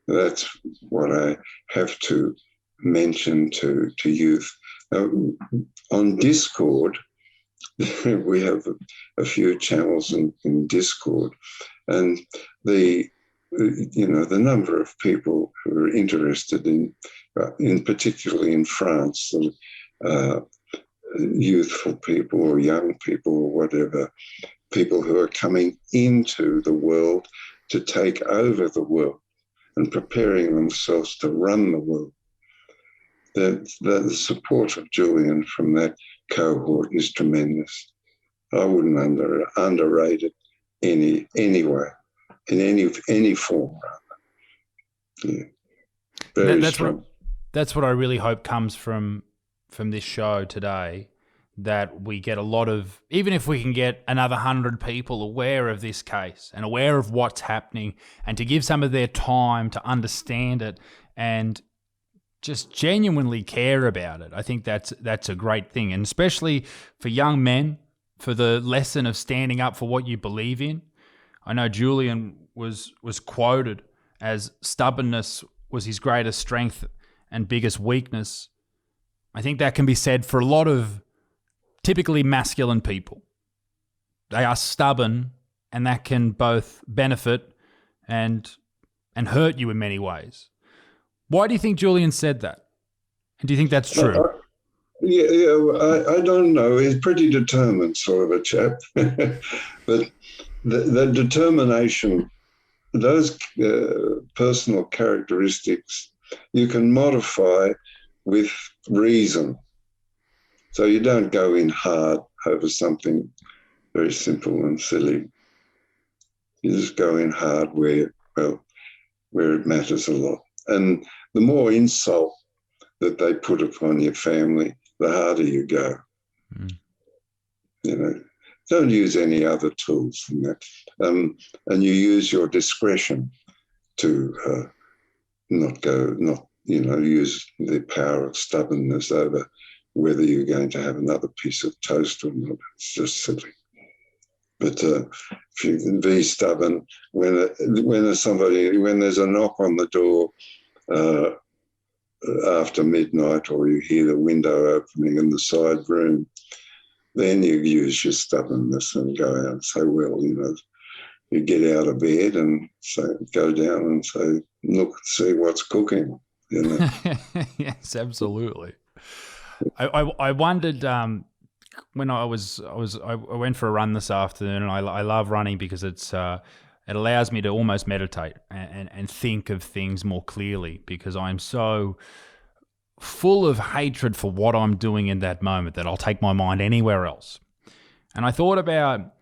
That's what I have to mention to youth. Now, on Discord, we have a few channels in Discord, and the number of people who are interested in particularly in France, youthful people or young people or whatever, people who are coming into the world to take over the world and preparing themselves to run the world. The support of Julian from that cohort is tremendous. I wouldn't underrate it anyway, in any form rather. Yeah. Very strong. That's what I really hope comes from this show today, that we get a lot of, even if we can get another 100 people aware of this case and aware of what's happening, and to give some of their time to understand it and just genuinely care about it. I think that's a great thing, and especially for young men, for the lesson of standing up for what you believe in. I know Julian was quoted as stubbornness was his greatest strength and biggest weakness. I think that can be said for a lot of typically masculine people. They are stubborn, and that can both benefit and hurt you in many ways. Why do you think Julian said that? And do you think that's true? I don't know. He's pretty determined sort of a chap. But the determination, those personal characteristics, you can modify with reason. So you don't go in hard over something very simple and silly. You just go in hard where it matters a lot. And the more insult that they put upon your family, the harder you go. Don't use any other tools than that. And you use your discretion to not use the power of stubbornness over whether you're going to have another piece of toast or not. It's just silly. But if you can be stubborn, when there's a knock on the door after midnight, or you hear the window opening in the side room, then you use your stubbornness and go out and say, well, you get out of bed and go down and say, look, see what's cooking. Yes, absolutely. I wondered when I went for a run this afternoon, and I love running because it allows me to almost meditate and think of things more clearly, because I'm so full of hatred for what I'm doing in that moment that I'll take my mind anywhere else. And I thought about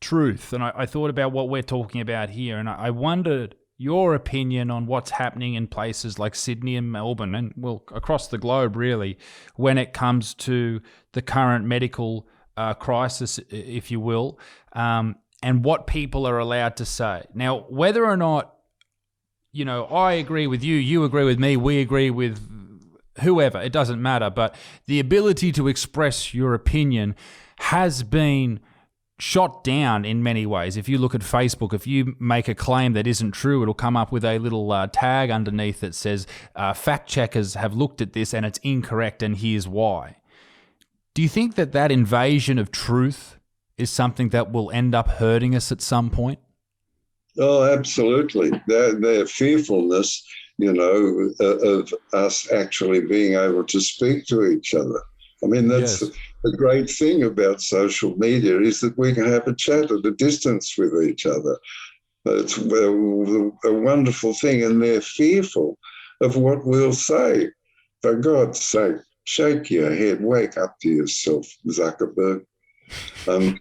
truth, and I thought about what we're talking about here, and I wondered your opinion on what's happening in places like Sydney and Melbourne, and well, across the globe really, when it comes to the current medical crisis, if you will, and what people are allowed to say. Now, whether or not, I agree with you, you agree with me, we agree with whoever, it doesn't matter, but the ability to express your opinion has been shot down in many ways. If you look at Facebook, if you make a claim that isn't true, it'll come up with a little tag underneath that says, fact checkers have looked at this and it's incorrect and here's why. Do you think that invasion of truth is something that will end up hurting us at some point? Oh, absolutely. Their fearfulness, of us actually being able to speak to each other. I mean, that's the great thing about social media, is that we can have a chat at a distance with each other. It's a wonderful thing, and they're fearful of what we'll say. For God's sake, shake your head, wake up to yourself, Zuckerberg. I mean,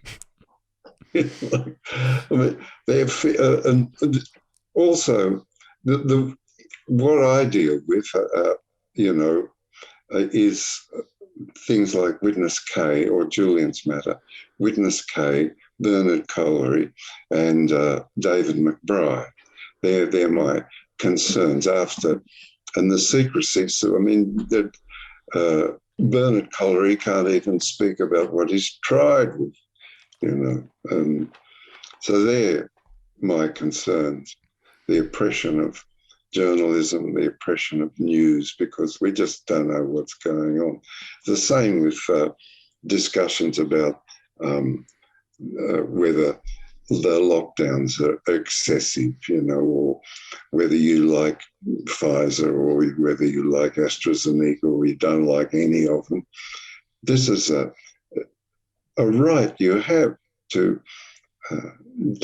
and also what I deal with, is things like Witness K, or Julian's Matter, Witness K, Bernard Collery, and David McBride. They're my concerns after, and the secrecy. So I mean, that Bernard Collery can't even speak about what he's tried with, so they're my concerns: the oppression of journalism, the oppression of news, because we just don't know what's going on. The same with discussions about whether the lockdowns are excessive, or whether you like Pfizer or whether you like AstraZeneca or you don't like any of them. This is a right you have to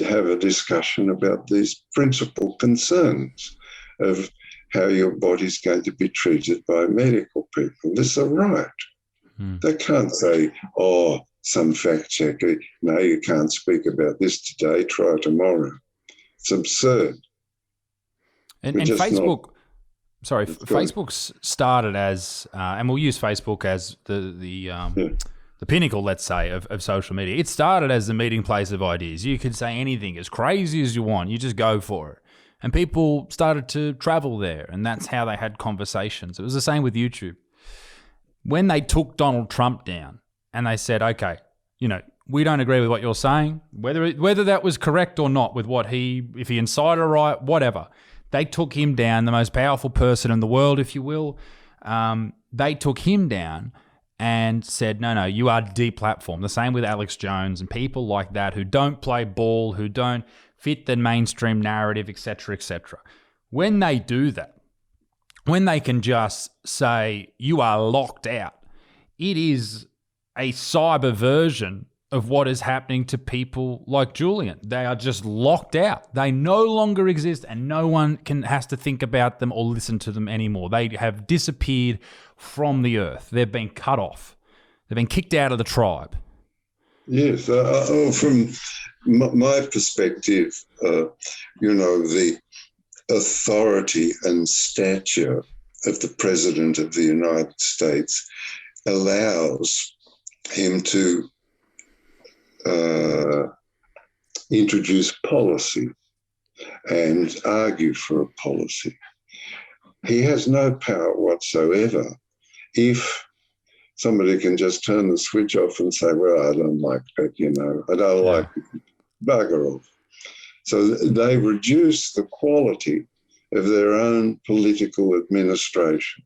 have a discussion about these principal concerns of how your body's going to be treated by medical people. This is a right. They can't say, some fact checker, no, you can't speak about this today, try tomorrow. It's absurd. And Facebook, Facebook started as, and we'll use Facebook as the pinnacle, let's say, of social media. It started as the meeting place of ideas. You could say anything as crazy as you want. You just go for it. And people started to travel there, and that's how they had conversations. It was the same with YouTube. When they took Donald Trump down and they said, okay, we don't agree with what you're saying, whether that was correct or not with if he incited a riot, whatever. They took him down, the most powerful person in the world, if you will. They took him down and said, no, you are deplatformed. The same with Alex Jones and people like that who don't play ball, who don't fit the mainstream narrative, etc., etc. When they do that, when they can just say you are locked out, it is a cyber version of what is happening to people like Julian. They are just locked out. They no longer exist, and no one has to think about them or listen to them anymore. They have disappeared from the earth. They've been cut off. They've been kicked out of the tribe. Yes, from my perspective, the authority and stature of the President of the United States allows him to introduce policy and argue for a policy. He has no power whatsoever if somebody can just turn the switch off and say, well, I don't like that, I don't like it. Bugger off. So they reduce the quality of their own political administration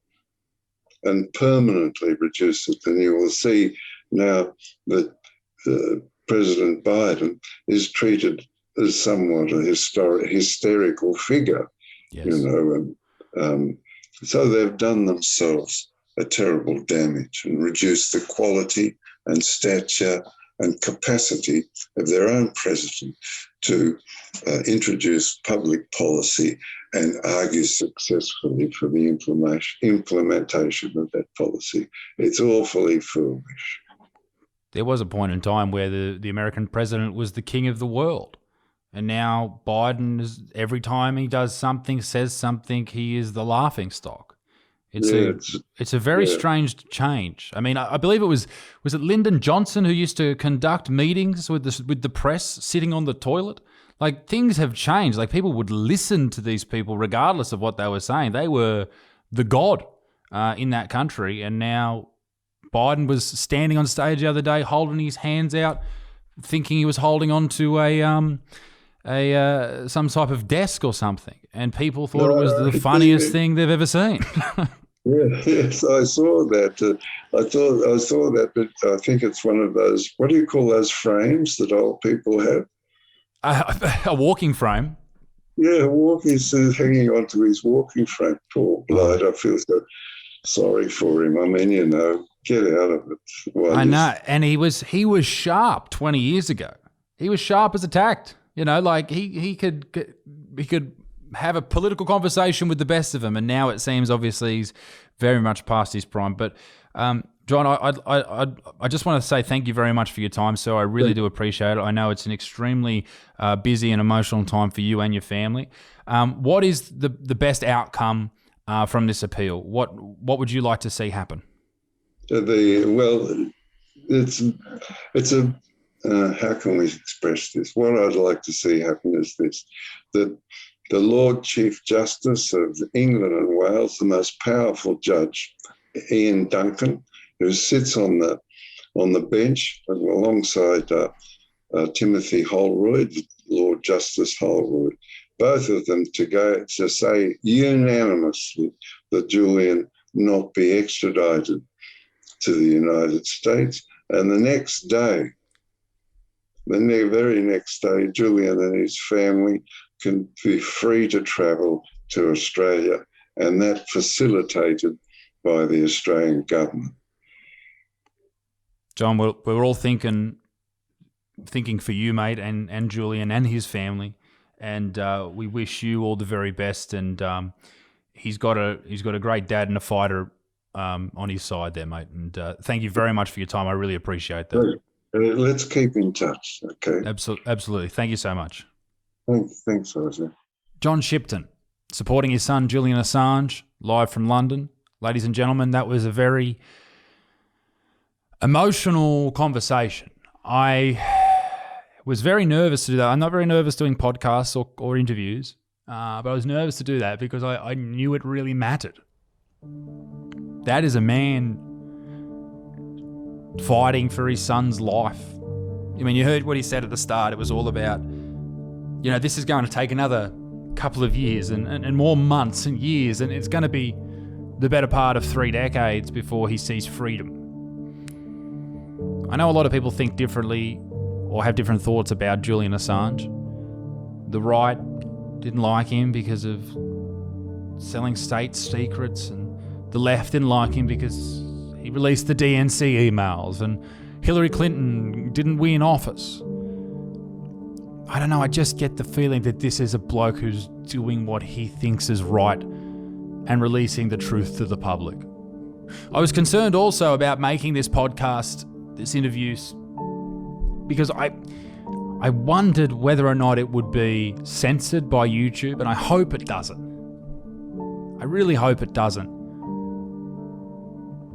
and permanently reduce it. And you will see now that President Biden is treated as somewhat a hysterical figure, yes. So they've done themselves a terrible damage and reduced the quality and stature and capacity of their own president to introduce public policy and argue successfully for the implementation of that policy. It's awfully foolish. There was a point in time where the American president was the king of the world. And now Biden, every time he does something, says something, he is the laughingstock. It's a very strange change. I mean, I believe it was it Lyndon Johnson who used to conduct meetings with the press sitting on the toilet? Like, things have changed. Like, people would listen to these people regardless of what they were saying. They were the god in that country. And now Biden was standing on stage the other day holding his hands out, thinking he was holding on to some type of desk or something, and people thought it was the funniest thing they've ever seen. Yes, I saw that. I saw that, but I think it's one of those. What do you call those frames that old people have? A walking frame. Yeah, he's hanging onto his walking frame. Poor bloke. I feel so sorry for him. I mean, get out of it. I know, and he was sharp 20 years ago. He was sharp as a tack. Like he could have a political conversation with the best of them, and now it seems obviously he's very much past his prime. But John, I just want to say thank you very much for your time, sir. I really do appreciate it. I know it's an extremely busy and emotional time for you and your family. What is the best outcome from this appeal? What would you like to see happen? It's a how can we express this? What I'd like to see happen is this: that the Lord Chief Justice of England and Wales, the most powerful judge, Ian Duncan, who sits on the bench alongside Timothy Holroyd, Lord Justice Holroyd, both of them to say unanimously that Julian not be extradited to the United States, and the very next day, Julian and his family can be free to travel to Australia, and that facilitated by the Australian government. John, we're all thinking for you, mate, and Julian and his family, and we wish you all the very best. And he's got a great dad and a fighter on his side there, mate. And thank you very much for your time. I really appreciate that. Let's keep in touch, okay? Absolutely. Thank you so much. Thanks, Roger. John Shipton, supporting his son Julian Assange, live from London. Ladies and gentlemen, that was a very emotional conversation. I was very nervous to do that. I'm not very nervous doing podcasts or interviews, but I was nervous to do that because I knew it really mattered. That is a man fighting for his son's life. I mean, you heard what he said at the start. It was all about, this is going to take another couple of years and more months and years, and it's going to be the better part of 3 decades before he sees freedom. I know a lot of people think differently or have different thoughts about Julian Assange. The right didn't like him because of selling state secrets, and the left didn't like him because he released the DNC emails, and Hillary Clinton didn't win office. I don't know, I just get the feeling that this is a bloke who's doing what he thinks is right and releasing the truth to the public. I was concerned also about making this podcast, this interview, because I wondered whether or not it would be censored by YouTube, and I hope it doesn't. I really hope it doesn't.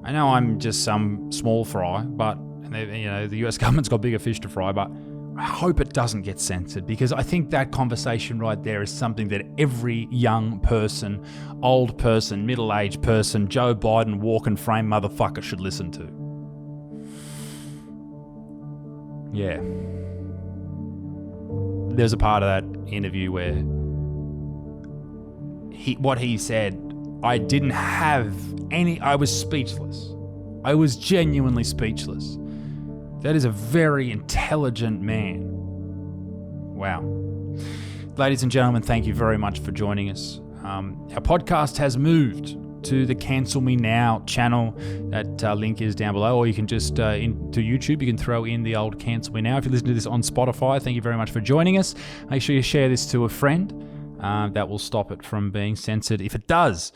I know I'm just some small fry, but the US government's got bigger fish to fry, but I hope it doesn't get censored, because I think that conversation right there is something that every young person, old person, middle-aged person, Joe Biden walk and frame motherfucker should listen to. Yeah. There's a part of that interview where what he said, I didn't have I was speechless. I was genuinely speechless. That is a very intelligent man. Wow. Ladies and gentlemen, thank you very much for joining us. Our podcast has moved to the Cancel Me Now channel. That link is down below, or you can just, into YouTube, you can throw in the old Cancel Me Now. If you listen to this on Spotify, thank you very much for joining us. Make sure you share this to a friend. That will stop it from being censored. If it does,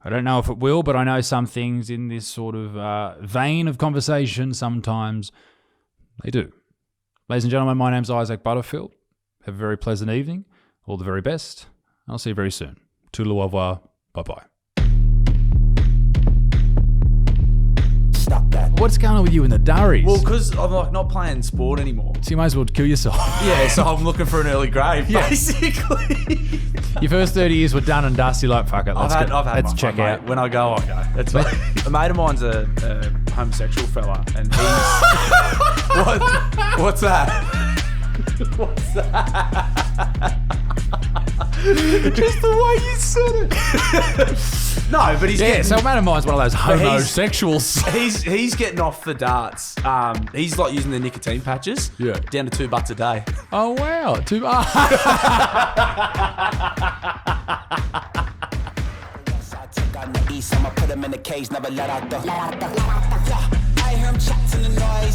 I don't know if it will, but I know some things in this sort of vein of conversation, sometimes they do. Ladies and gentlemen, my name's Isaac Butterfield. Have a very pleasant evening. All the very best. I'll see you very soon. Toodle au revoir. Bye-bye. Stop that. What's going on with you in the durries? Well, because I'm like not playing sport anymore. So you might as well kill yourself. Yeah, so I'm looking for an early grave, basically. Your first 30 years were done and dusty, like, fuck it, I've had let's my check fun, out. mate. When I go, I go. That's right. A mate of mine's a homosexual fella, and he's... What's that? What's that? Just the way you said it. No, but he's getting... so a mate of mine's one of those homosexuals. He's getting off the darts. He's like using the nicotine patches. Yeah. Down to 2 butts a day. Oh, wow. I'ma put him in the cage, never let out the. I hear him chatting the noise.